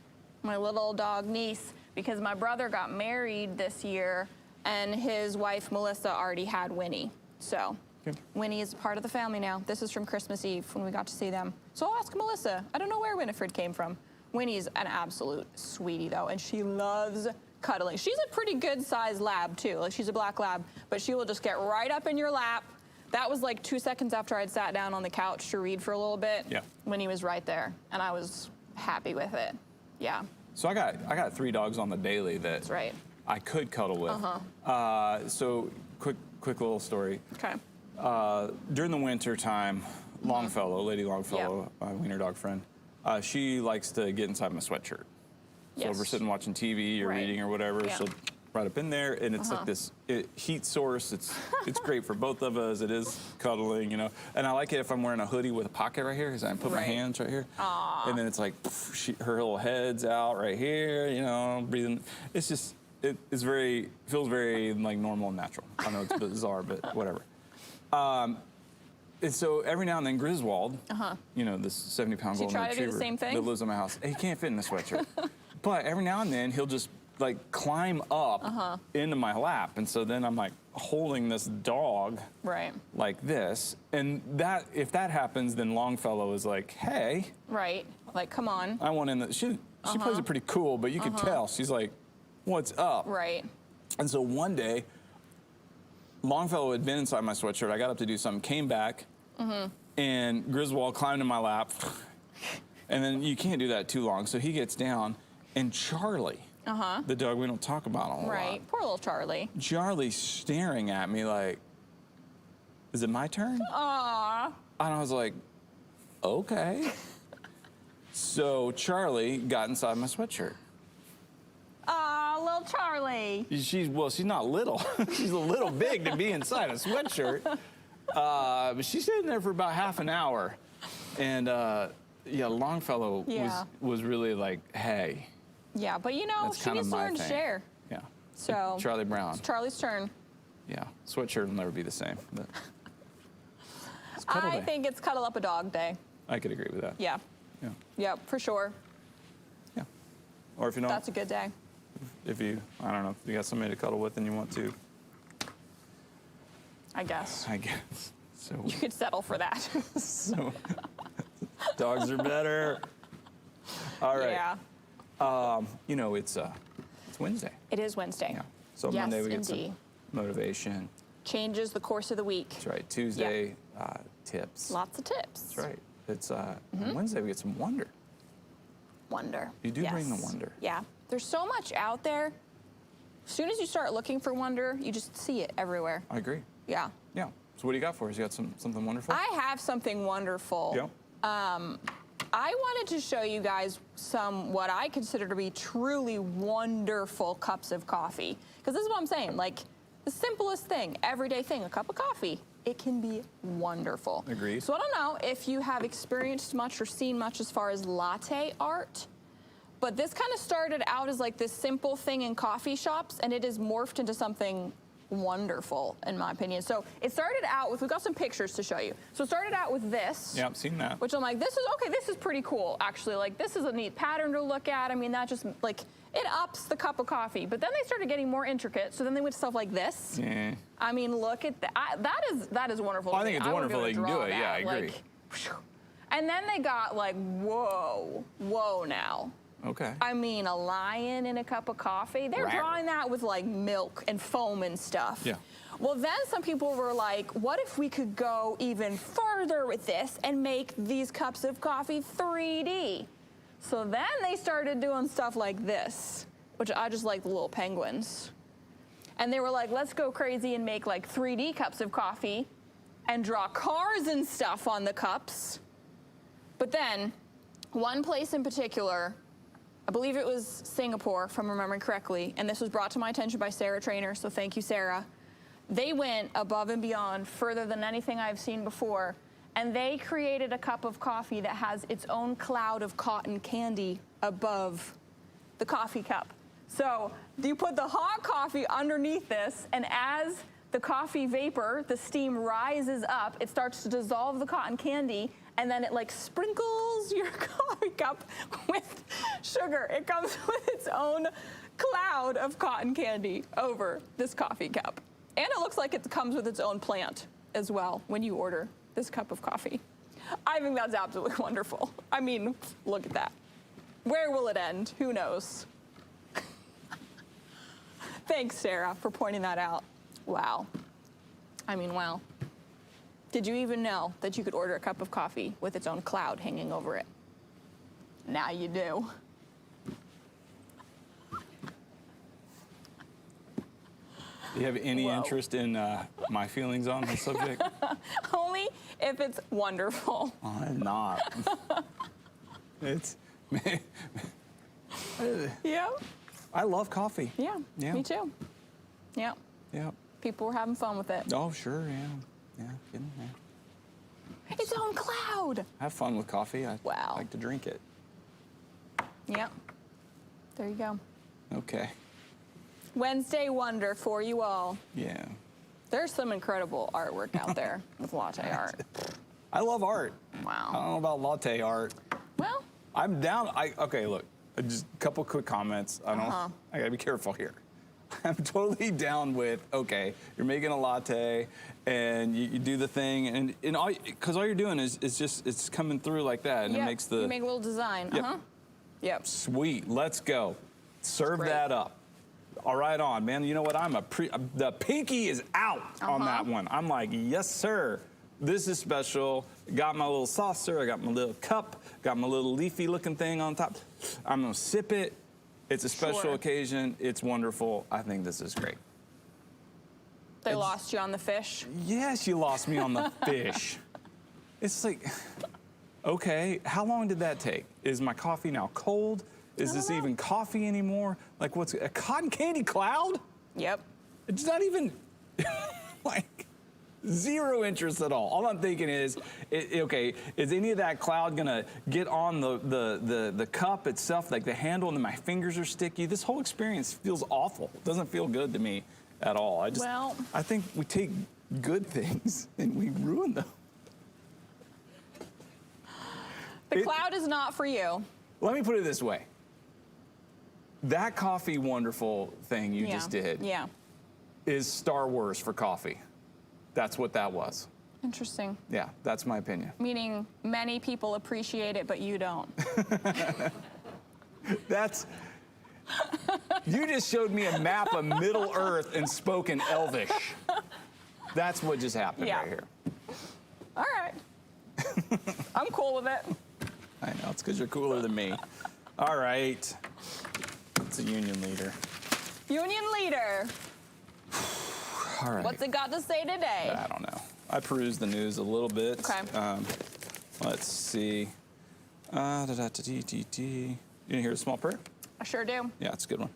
my little dog niece, because my brother got married this year, and his wife Melissa already had Winnie. So Okay. Winnie is part of the family now. This is from Christmas Eve when we got to see them. So I'll ask Melissa. I don't know where Winifred came from. Winnie's an absolute sweetie though, and she loves cuddling. She's a pretty good sized lab too. Like she's a black lab, but she will just get right up in your lap. That was like 2 seconds after I'd sat down on the couch to read for a little bit. Yeah. Winnie was right there, and I was happy with it. Yeah, So I got 3 dogs on the daily that that's right. I could cuddle with. So quick little story. Okay. During the winter time, Longfellow, Lady Longfellow, my wiener dog friend, she likes to get inside my sweatshirt. So if we're Yes. sitting watching TV or Right. reading or whatever, Yeah. she'll right up in there, and it's like this heat source. It's great for both of us. It is cuddling, you know. And I like it if I'm wearing a hoodie with a pocket right here, because I can put my Right. hands right here. And then it's like her little head's out right here, you know, breathing. It's just feels very like normal and natural. I know it's bizarre, but whatever. And so every now and then Griswold, you know, this 70-pound golden try to do the retriever same thing? that lives in my house, he can't fit in a sweatshirt. But every now and then he'll just like climb up into my lap, and so then I'm like holding this dog Right. like this, and that if that happens, then Longfellow is like, hey, Right. Like, come on. I want in the she plays it pretty cool, but you could tell she's like, what's up? Right. And so one day, Longfellow had been inside my sweatshirt. I got up to do something, came back, and Griswold climbed in my lap. And then you can't do that too long. So he gets down, and Charlie The dog we don't talk about a lot. Right. Poor little Charlie. Charlie's staring at me like, is it my turn? Aww. And I was like, okay. So Charlie got inside my sweatshirt. Aw, little Charlie. She's not little. She's a little big to be inside a sweatshirt. But she's sitting there for about half an hour. And yeah, Longfellow was really like, hey. Yeah, but you know, That's she kind needs of to my learn to thing. share. Yeah. So Charlie Brown. it's Charlie's turn. Yeah. Sweatshirt will never be the same. But it's Cuddle I Day. think it's Cuddle Up a Dog Day. I could agree with that. Yeah. Yeah. Yeah, for sure. Yeah. Or if you don't, That's a good day. if you, I don't know, if you got somebody to cuddle with and you want to, I guess. I guess. So, You could settle for that. so dogs are better. All right. Yeah. You know, it's Wednesday. It is Wednesday. Yeah. So Yes, Monday we get indeed. some motivation. Changes the course of the week. That's right. Tuesday, tips. Lots of tips. That's right. It's Wednesday we get some wonder. Wonder. You do bring the Yes. wonder. Yeah. There's so much out there. As soon as you start looking for wonder, you just see it everywhere. I agree. Yeah. Yeah. So what do you got for us? You got something wonderful? I have something wonderful. Yeah. I wanted to show you guys some what I consider to be truly wonderful cups of coffee. Because this is what I'm saying, like the simplest thing, everyday thing, a cup of coffee, it can be wonderful. Agreed. So I don't know if you have experienced much or seen much as far as latte art, but this kind of started out as like this simple thing in coffee shops, and it has morphed into something wonderful, in my opinion. So it started out with, we've got some pictures to show you. So it started out with this. Yeah, I've seen that. Which I'm like, this is pretty cool, actually. Like, this is a neat pattern to look at. I mean, that just, like, it ups the cup of coffee. But then they started getting more intricate, so then they went to stuff like this. Yeah. I mean, look at that. That is wonderful. Well, I think it's would wonderful be able they to can do draw it. Yeah, I that, agree. like, whew. And then they got like, whoa now. Okay. I mean, a lion in a cup of coffee. They're Rawr. drawing that with like milk and foam and stuff. Yeah. Well, then some people were like, what if we could go even further with this and make these cups of coffee 3D? So then they started doing stuff like this, which I just like the little penguins. And they were like, let's go crazy and make like 3D cups of coffee and draw cars and stuff on the cups. But then one place in particular, I believe it was Singapore, if I'm remembering correctly, and this was brought to my attention by Sarah Trainer, so thank you, Sarah. They went above and beyond, further than anything I've seen before, and they created a cup of coffee that has its own cloud of cotton candy above the coffee cup. So you put the hot coffee underneath this, and as the coffee vapor, the steam rises up, it starts to dissolve the cotton candy, and then it like sprinkles your coffee cup with sugar. It comes with its own cloud of cotton candy over this coffee cup. And it looks like it comes with its own plant as well when you order this cup of coffee. I think that's absolutely wonderful. I mean, look at that. Where will it end? Who knows? Thanks, Sarah, for pointing that out. Wow. I mean, wow. Did you even know that you could order a cup of coffee with its own cloud hanging over it? Now you do. Do you have any Whoa. interest in my feelings on the subject? Only if it's wonderful. I'm not. It's. Yeah. I love coffee. Yeah. Yeah. Me too. Yeah. Yeah. People were having fun with it. Oh, sure. Yeah. Yeah. Kidding. Yeah. Its own cloud. Have fun with coffee. I Wow. like to drink it. Yeah. There you go. Okay. Wednesday wonder for you all. Yeah. There's some incredible artwork out there with latte art. I love art. I Wow. don't know about latte art. Well, I'm down. Okay, look. Just a couple quick comments. I gotta be careful here. I'm totally down with, okay, you're making a latte and you do the thing and all, because all you're doing is just, it's coming through like that and yep. it makes the, You make a little design. Yep. Yep. sweet, let's go. Serve Great. that up. All right on, man. You know what? The pinky is out on that one. I'm like, yes, sir. This is special. Got my little saucer. I got my little cup. Got my little leafy looking thing on top. I'm gonna sip it. It's a special Sure. occasion. It's wonderful. I think this is great. They lost you on the fish. Yes, you lost me on the fish. It's like, okay, how long did that take? Is my coffee now cold? Is this even coffee anymore? Like, what's a cotton candy cloud? Yep. It's not even like zero interest at all. All I'm thinking is, okay, is any of that cloud gonna get on the cup itself, like the handle, and then my fingers are sticky? This whole experience feels awful. It doesn't feel good to me at all. I think we take good things and we ruin them. The cloud is not for you. Let me put it this way. That coffee wonderful thing you just did is Star Wars for coffee. That's what that was. Interesting. Yeah, that's my opinion. Meaning many people appreciate it, but you don't. That's... You just showed me a map of Middle Earth and spoke in Elvish. That's what just happened right here. All right. I'm cool with it. I know, it's because you're cooler than me. All right. It's a union leader. Union leader. All right. What's it got to say today? I don't know. I perused the news a little bit. Okay. Let's see. You didn't hear the small prayer? I sure do. Yeah, it's a good one.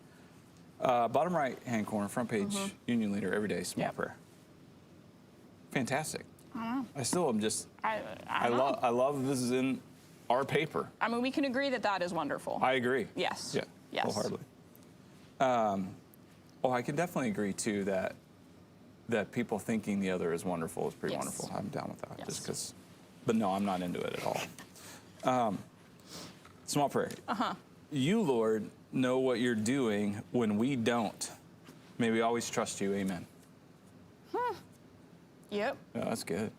Bottom right-hand corner, front page, union leader, every day, small prayer. Fantastic. I still am just, I love this is in our paper. I mean, we can agree that that is wonderful. I agree. Yes. Yeah, yes. wholeheartedly. I can definitely agree, too, that people thinking the other is wonderful is pretty wonderful. I'm down with that. Yes. Just because, but no, I'm not into it at all. Small prayer. You, Lord, know what you're doing when we don't. May we always trust you. Amen. Yep. Oh, that's good.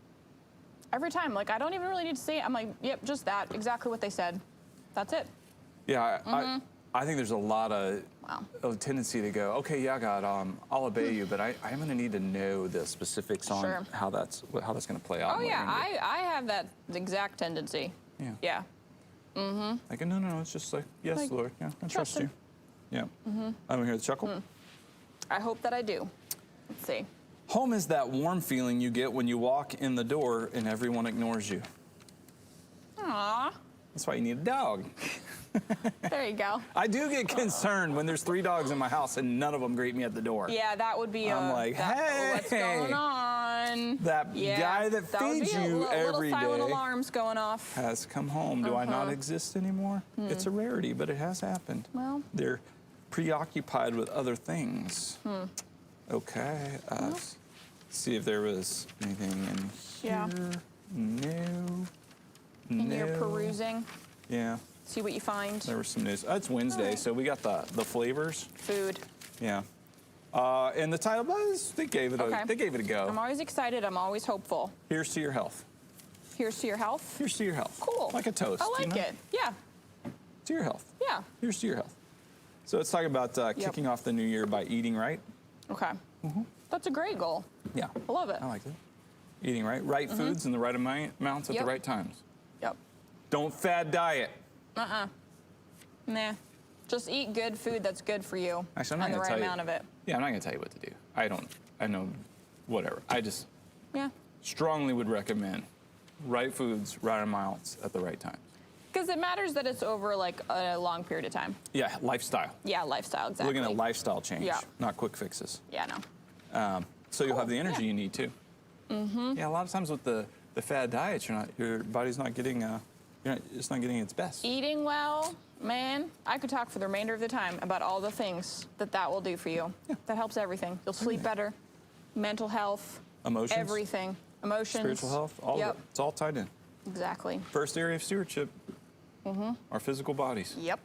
Every time, like, I don't even really need to say it. I'm like, yep, just that. Exactly what they said. That's it. Yeah, I think there's a lot of a tendency to go, okay, yeah, God, I'll obey you, but I'm going to need to know the specifics on how that's going to play out. Oh, yeah, I have that exact tendency. Yeah. Yeah. Like, no, it's just like, yes, Like, Lord, yeah, I trust him. you. Yeah. I don't hear the chuckle. I hope that I do. Let's see. Home is that warm feeling you get when you walk in the door and everyone ignores you. Aw. That's why you need a dog. There you go. I do get concerned when there's 3 dogs in my house and none of them greet me at the door. Yeah, that would be I'm like, hey, what's going on? That guy that feeds you every little silent day alarms going off. has come home. Do I not exist anymore? It's a rarity, but it has happened. Well. They're preoccupied with other things. Okay. Let's see if there was anything in here. Yeah. No. And you're perusing. Yeah. See what you find. There was some news. It's Wednesday, so we got the flavors. Food. Yeah. And the title was, they gave it a go. I'm always excited. I'm always hopeful. Here's to your health. Here's to your health. Here's to your health. Cool. Like a toast. I like it. Yeah. To your health. Yeah. Here's to your health. So let's talk about kicking off the new year by eating right. Okay. That's a great goal. Yeah. I love it. I like it. Eating right. Right foods in the right amounts at the right times. Yep. Don't fad diet. Nah. Just eat good food that's good for you. Actually, I'm not and the going to right tell you. amount of it. Yeah, I'm not going to tell you what to do. I know, whatever. I just strongly would recommend right foods, right amounts at the right time. Because it matters that it's over like a long period of time. Yeah, lifestyle. Yeah, lifestyle, exactly. Looking at lifestyle change, not quick fixes. Yeah, no. So you'll have the energy you need too. Yeah, a lot of times with the fad diets, your body's not getting it's not getting its best. Eating well, man, I could talk for the remainder of the time about all the things that will do for you. Yeah. That helps everything. You'll sleep better, mental health, emotions, everything, emotions, spiritual health, all of it. It's all tied in. Exactly. First area of stewardship, our physical bodies. Yep.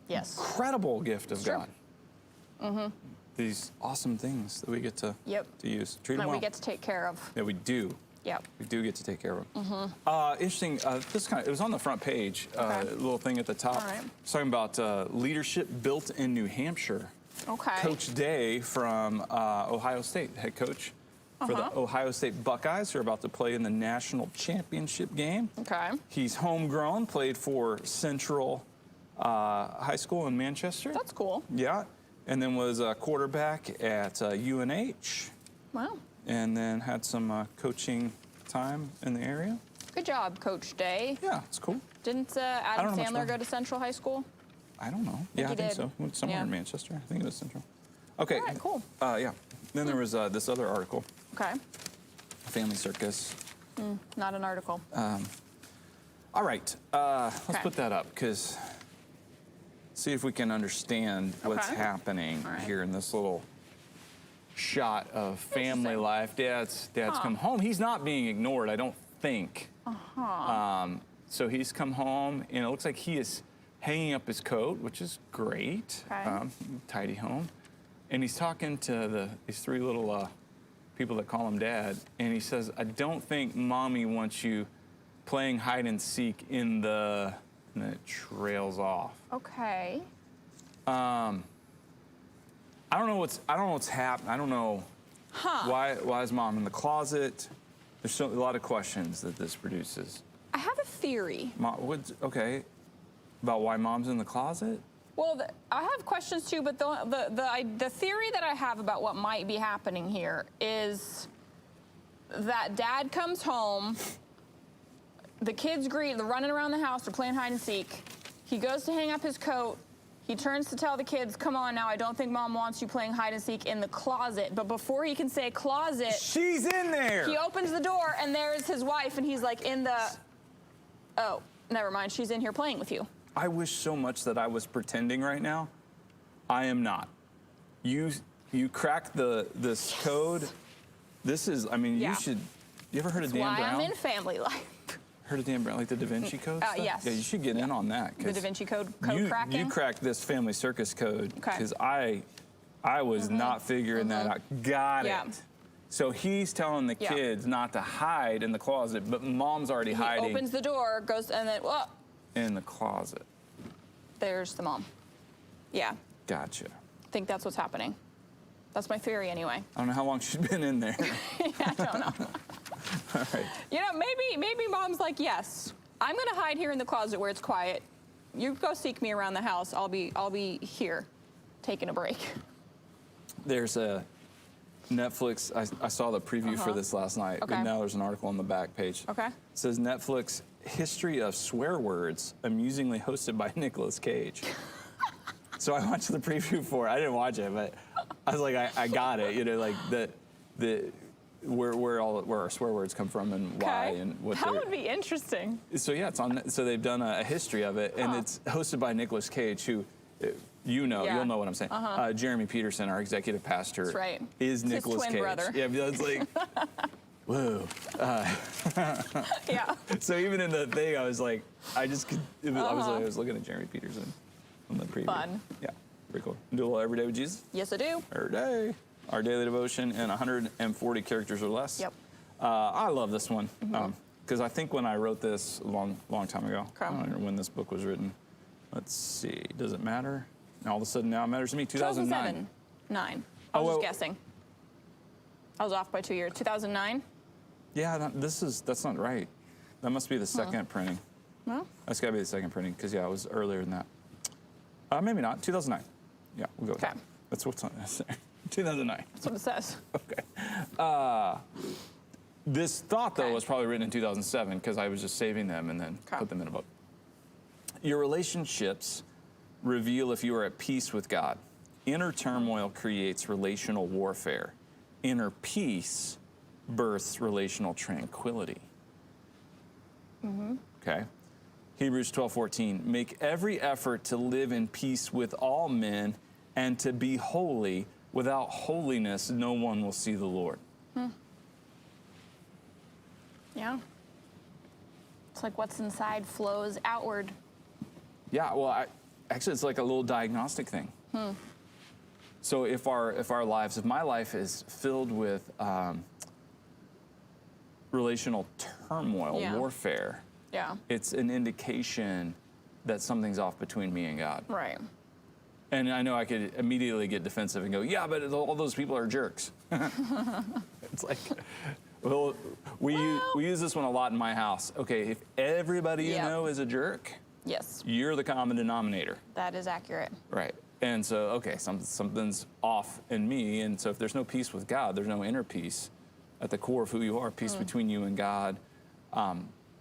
Yes. Incredible gift of God. These awesome things that we get to use. Treat them well. We get to take care of. Yeah, we do. Yep. We do get to take care of them. Interesting. It was on the front page. A little thing at the top. All right. It's talking about leadership built in New Hampshire. Okay. Coach Day from Ohio State, head coach for the Ohio State Buckeyes, who are about to play in the national championship game. Okay. He's homegrown, played for Central high school in Manchester. That's cool. Yeah. And then was a quarterback at UNH. Wow. And then had some coaching time in the area. Good job, Coach Day. Yeah, it's cool. Didn't Adam Sandler go to Central High School? I don't know. Yeah, I think so. Went somewhere in Manchester. I think it was Central. Okay. All right, cool. Yeah. Then there was this other article. Okay. Family Circus. Not an article. All right. Let's put that up because see if we can understand what's happening here in this little shot of family life. Dad's come home. He's not being ignored, I don't think. So he's come home, and it looks like he is hanging up his coat, which is great. Tidy home. And he's talking to these three little people that call him Dad, and he says, I don't think Mommy wants you playing hide and seek in the... And then it trails off. Okay. I don't know what's happening. I don't know why is Mom in the closet? There's a lot of questions that this produces. I have a theory. Okay, about why Mom's in the closet? Well, I have questions too, but the theory that I have about what might be happening here is that Dad comes home, the kids they're running around the house, they're playing hide and seek. He goes to hang up his coat. He turns to tell the kids, come on now, I don't think Mom wants you playing hide and seek in the closet. But before he can say closet... She's in there! He opens the door, and there's his wife, and he's like in the... Oh, never mind, she's in here playing with you. I wish so much that I was pretending right now. I am not. You cracked this code. This is, I mean, you ever heard of Dan Brown? That's why I'm in family life. Heard of Dan Brown, like the Da Vinci Code stuff? Yes. Yeah, you should get in on that. The Da Vinci Code cracking? You cracked this Family Circus code because I was not figuring that out. Got it. So he's telling the kids not to hide in the closet, but Mom's already hiding. He opens the door, goes, and then, whoa. In the closet. There's the mom. Yeah. Gotcha. I think that's what's happening. That's my theory anyway. I don't know how long she's been in there. I don't know. All right. You know, maybe Mom's like, yes, I'm gonna hide here in the closet where it's quiet. You go seek me around the house. I'll be here, taking a break. There's a Netflix. I saw the preview for this last night. Okay. And now there's an article on the back page. Okay. It says Netflix history of swear words, amusingly hosted by Nicolas Cage. So I watched the preview for it. I didn't watch it, but I was like, I got it. You know, like where our swear words come from and why and what. That would be interesting. So yeah, it's on. So they've done a history of it, and it's hosted by Nicolas Cage, who, you'll know what I'm saying. Jeremy Peterson, our executive pastor, That's right. is It's Nicolas his Cage. twin brother. Yeah, that's like, whoa. Yeah. So even in the thing, I was like, I was looking at Jeremy Peterson on the preview. Fun. Yeah, pretty cool. Do a little every day with Jesus. Yes, I do. Every day. Our daily devotion in 140 characters or less. Yep. I love this one because I think when I wrote this a long time ago, I don't know when this book was written. Let's see. Does it matter? All of a sudden now it matters to me. 2009. 2009. I was just guessing. I was off by 2 years. 2009. Yeah, that's not right. That must be the second printing. Well. That's got to be the second printing because it was earlier than that. Maybe not. 2009. Yeah, we'll go with that. That's what's on this there. 2009. That's what it says. Okay. This thought, though, was probably written in 2007 because I was just saving them and then put them in a book. Your relationships reveal if you are at peace with God. Inner turmoil creates relational warfare. Inner peace births relational tranquility. Okay. Hebrews 12:14. Make every effort to live in peace with all men and to be holy. Without holiness, no one will see the Lord. Yeah. It's like what's inside flows outward. Yeah, well, actually, it's like a little diagnostic thing. So if my life is filled with relational turmoil, warfare, it's an indication that something's off between me and God. Right. And I know I could immediately get defensive and go, yeah, but all those people are jerks. It's like, well, we use this one a lot in my house. Okay, if everybody you know is a jerk, Yes, You're the common denominator. that is accurate. Right. And so, okay, something's off in me. And so if there's no peace with God, there's no inner peace at the core of who you are, peace between you and God,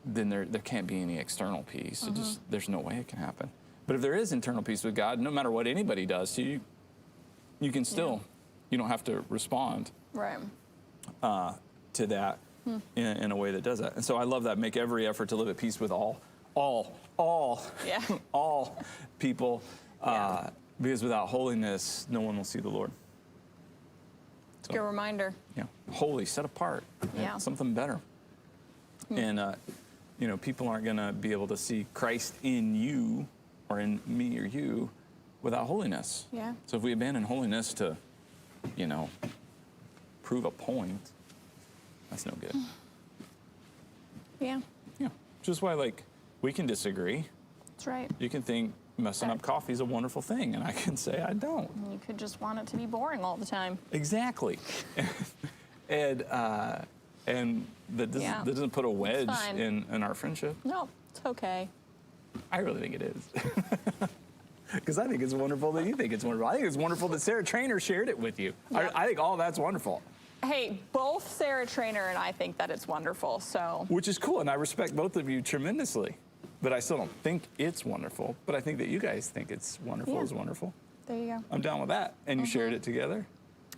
then there can't be any external peace. It just, there's no way it can happen. But if there is internal peace with God, no matter what anybody does to you, you can still, you don't have to respond Right. to that in a way that does that. And so I love that. Make every effort to live at peace with all Yeah. all people, because without holiness, no one will see the Lord. So, Good reminder. yeah, holy, set apart, Yeah. something better. And people aren't gonna be able to see Christ in you or in me or you without holiness. Yeah. So if we abandon holiness to, prove a point, that's no good. Yeah, Yeah, just why we can disagree. that's right. You can think messing up coffee is a wonderful thing, and I can say I don't. You could just want it to be boring all the time. Exactly. and that doesn't put a wedge fine. in our friendship. No, it's okay. I really think it is. Because I think it's wonderful that you think it's wonderful. I think it's wonderful that Sarah Trainer shared it with you. Yep. I think all that's wonderful. Hey, both Sarah Trainer and I think that it's wonderful, so. Which is cool, and I respect both of you tremendously. But I still don't think it's wonderful. But I think that you guys think it's wonderful Yeah. is wonderful. There you go. I'm down with that. And you shared it together.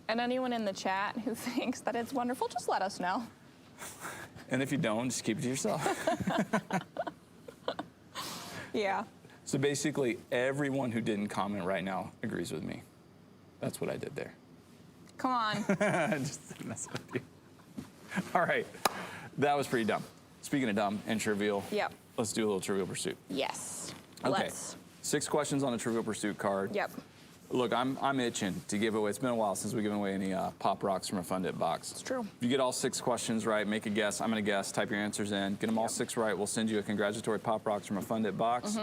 And anyone in the chat who thinks that it's wonderful, just let us know. And if you don't, just keep it to yourself. Yeah. So basically, everyone who didn't comment right now agrees with me. That's what I did there. Come on. Just messing with you. All right. That was pretty dumb. Speaking of dumb and trivial, Yep. let's do a little Trivial Pursuit. Yes. Okay. Let's. 6 questions on a Trivial Pursuit card. Yep. Look, I'm itching to give away. It's been a while since we've given away any Pop Rocks from a Fun Dip box. It's true. If you get all 6 questions right, make a guess. I'm going to guess. Type your answers in. Get them all 6 right. We'll send you a congratulatory Pop Rocks from a Fun Dip box.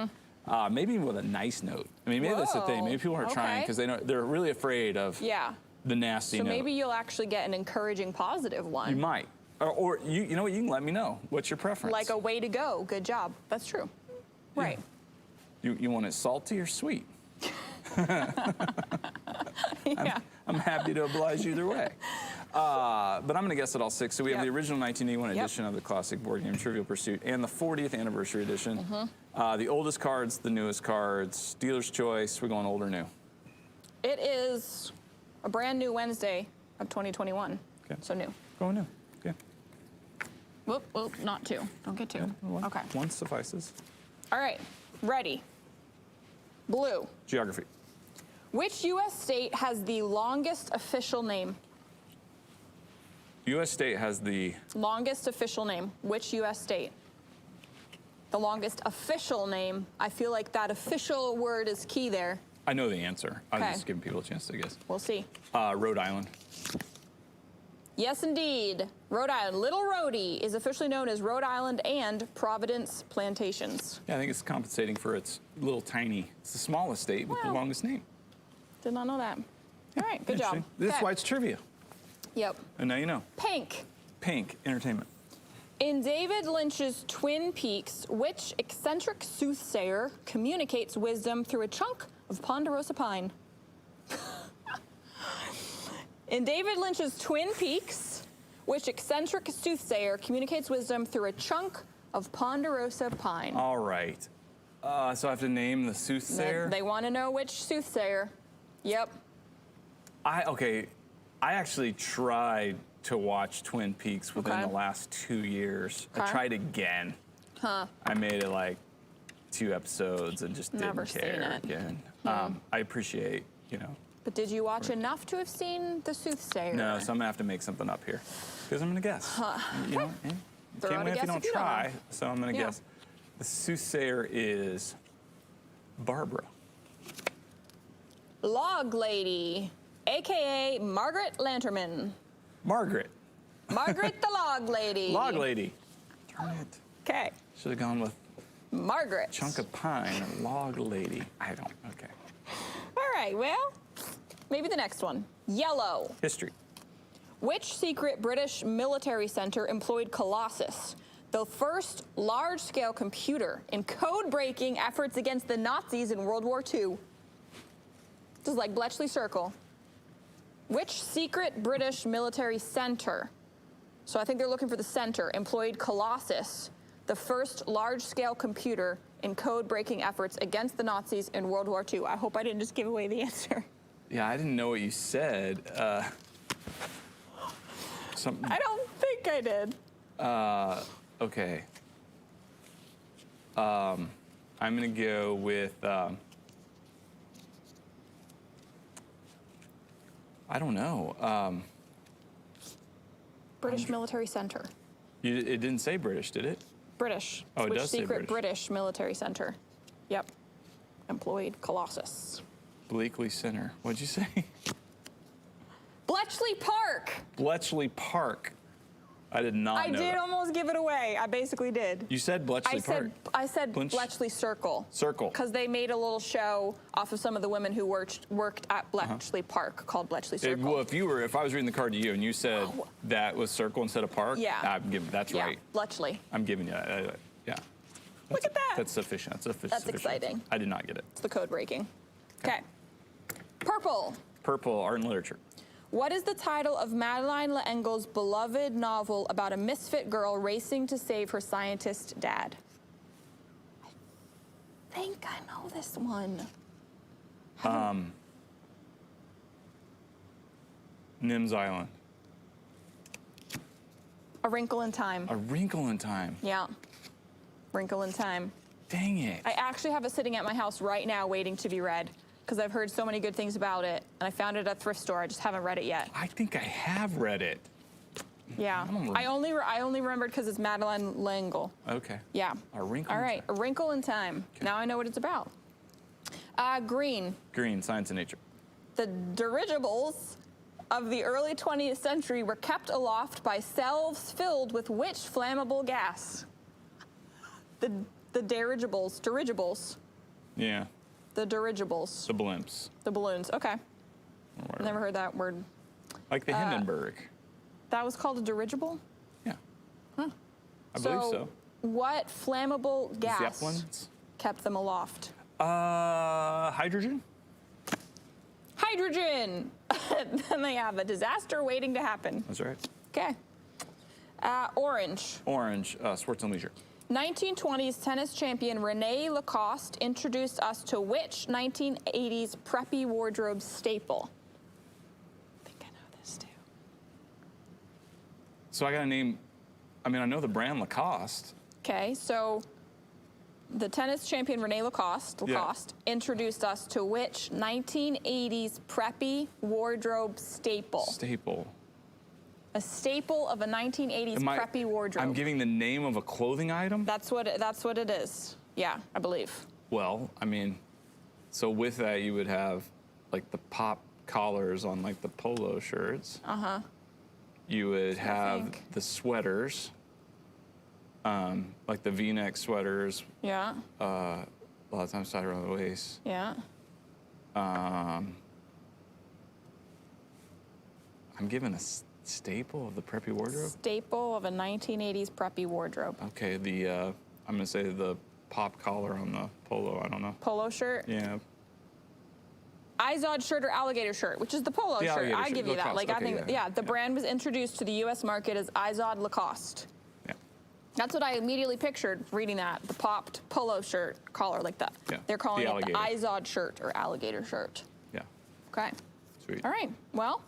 Maybe even with a nice note. I mean, maybe that's the thing. Whoa. Maybe people aren't trying because they're really afraid of Yeah. the nasty So note. maybe you'll actually get an encouraging positive one. You might. Or you know what? You can let me know. What's your preference? Like a way to go. Good job. That's true. Right. You want it salty or sweet? Yeah. I'm happy to oblige either way. But I'm going to guess at all 6. So we have Yep. the original 1981 Yep. edition of the classic board game Trivial Pursuit and the 40th anniversary edition. The oldest cards, the newest cards, dealer's choice. We're going old or new. It is a brand new Wednesday of 2021. Okay. So new. Going new. Okay. Whoop, not 2. Don't get 2. Okay. 1 suffices. All right. Ready. Blue. Geography. Which U.S. state has the longest official name? U.S. state has the Longest official name. Which U.S. state? The longest official name. I feel like that official word is key there. I know the answer. I'm Okay. just giving people a chance to guess. We'll see. Rhode Island. Yes, indeed. Rhode Island. Little Rhodey is officially known as Rhode Island and Providence Plantations. Yeah, I think it's compensating for its little tiny. It's the smallest state with the Wow. longest name. Did not know that. All right, good job. Interesting. This is Okay. why it's trivia. Yep. And now you know. Pink. Pink, entertainment. In David Lynch's Twin Peaks, which eccentric soothsayer communicates wisdom through a chunk of ponderosa pine? In David Lynch's Twin Peaks, which eccentric soothsayer communicates wisdom through a chunk of ponderosa pine? All right. So I have to name the soothsayer? They want to know which soothsayer. Yep. I actually tried to watch Twin Peaks within Okay. the last 2 years. I Okay. tried again. Huh. I made it like 2 episodes and just Never didn't seen care it. again. I appreciate, But did you watch enough to have seen the soothsayer? No, so I'm gonna have to make something up here because I'm gonna guess. You know, you Throw can't out a win if guess you don't if you don't try. know. So I'm gonna Yeah. guess. The soothsayer is Barbara. Log Lady, a.k.a. Margaret Lanterman. Margaret. Margaret the Log Lady. Log lady. Darn it. Okay. Should have gone with Margaret. chunk of pine or log lady. I don't. Okay. All right, well, maybe the next one. Yellow. History. Which secret British military center employed Colossus, the first large-scale computer in code-breaking efforts against the Nazis in World War II. This is like Bletchley Circle. Which secret British military center, so I think they're looking for the center, employed Colossus, the first large-scale computer in code-breaking efforts against the Nazis in World War II? I hope I didn't just give away the answer. Yeah, I didn't know what you said. Something. I don't think I did. Okay. I'm gonna go with. I don't know. British military center. It didn't say British, did it? British. Oh, it Which does say secret British. military center? Yep. Employed Colossus. Bleakley Center. What'd you say? Bletchley Park. Bletchley Park. I did not I know did that. almost give it away. I basically did. You said Bletchley Park. I said Blinch- Bletchley Circle. Circle. Because they made a little show off of some of the women who worked at Bletchley Park called Bletchley Circle. Well, if I was reading the card to you and you said that was circle instead of park, Yeah. That's yeah, right. Bletchley. I'm giving you that. Yeah. Look at that. That's sufficient. That's sufficient. That's exciting. I did not get it. It's the code breaking. Okay. Purple. Purple, art and literature. What is the title of Madeleine L'Engle's beloved novel about a misfit girl racing to save her scientist dad? I think I know this one. Nim's Island. A Wrinkle in Time. A Wrinkle in Time. Yeah. Wrinkle in Time. Dang it. I actually have it sitting at my house right now waiting to be read because I've heard so many good things about it, and I found it at a thrift store. I just haven't read it yet. I think I have read it. Yeah. I only remembered because it's Madeleine L'Engle. Okay. Yeah. A Wrinkle All in right. Time. A Wrinkle in Time. Okay. Now I know what it's about. Green. Green, Science and Nature. The dirigibles of the early 20th century were kept aloft by cells filled with which flammable gas? The dirigibles. Yeah. The dirigibles. The blimps. The balloons. Okay. Or whatever. Never heard that word. Like the Hindenburg. That was called a dirigible? Yeah. Huh. I believe so. What flammable gas Zeppelins? kept them aloft? Hydrogen? Hydrogen! Then they have a disaster waiting to happen. That's right. Okay. Orange. Orange, Sports and Leisure. 1920s tennis champion Renee Lacoste introduced us to which 1980s preppy wardrobe staple? I think I know this too. So I got to name, I know the brand Lacoste. Okay, so the tennis champion Renee Lacoste introduced us to which 1980s preppy wardrobe staple? Staple. A staple of a 1980s preppy wardrobe. I'm giving the name of a clothing item? That's what it is. Yeah, I believe. Well, so with that you would have like the pop collars on like the polo shirts. Uh-huh. You would have the sweaters, like the V-neck sweaters. Yeah. A lot of times tied around the waist. Yeah. I'm giving a staple of the preppy wardrobe? Staple of a 1980s preppy wardrobe. Okay, I'm gonna say the pop collar on the polo, I don't know. Polo shirt? Yeah. Izod shirt or alligator shirt, which is the polo shirt. alligator I shirt, give you that. Lacoste. Like Okay, I think, the brand was introduced to the U.S. market as Izod Lacoste. Yeah. That's what I immediately pictured reading that. The popped polo shirt collar like that. Yeah, They're calling the it the alligator. Izod shirt or alligator shirt. Yeah. Okay. Sweet. All right. Well,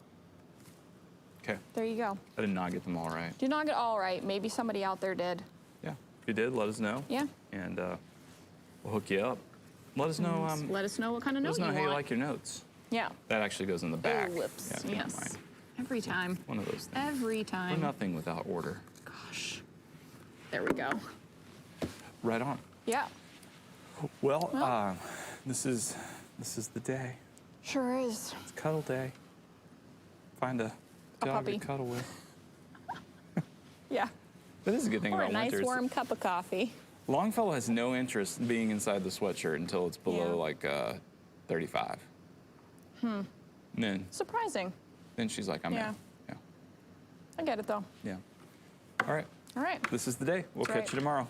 Okay. there you go. I did not get them all right. Did not get all right. Maybe somebody out there did. Yeah. If you did, let us know. Yeah. And we'll hook you up. Let us know. Let us know what kind of Let note us know you how want. you like your notes. Yeah. That actually goes in the back. Oh, whoops. Yeah, if you don't Yes. mind. Every time. One of those things. Every We're time. nothing without order. Gosh. There we go. Right on. Yeah. Well, this is the day. Sure is. It's cuddle day. Find a dog puppy. to cuddle with. Yeah. That is a good thing Or a about nice winter. warm cup of coffee. Longfellow has no interest in being inside the sweatshirt until it's below like 35. And Surprising. then she's like, I'm Yeah. in. Yeah. I get it though. Yeah. All right. All right. This is the day. We'll That's catch you tomorrow.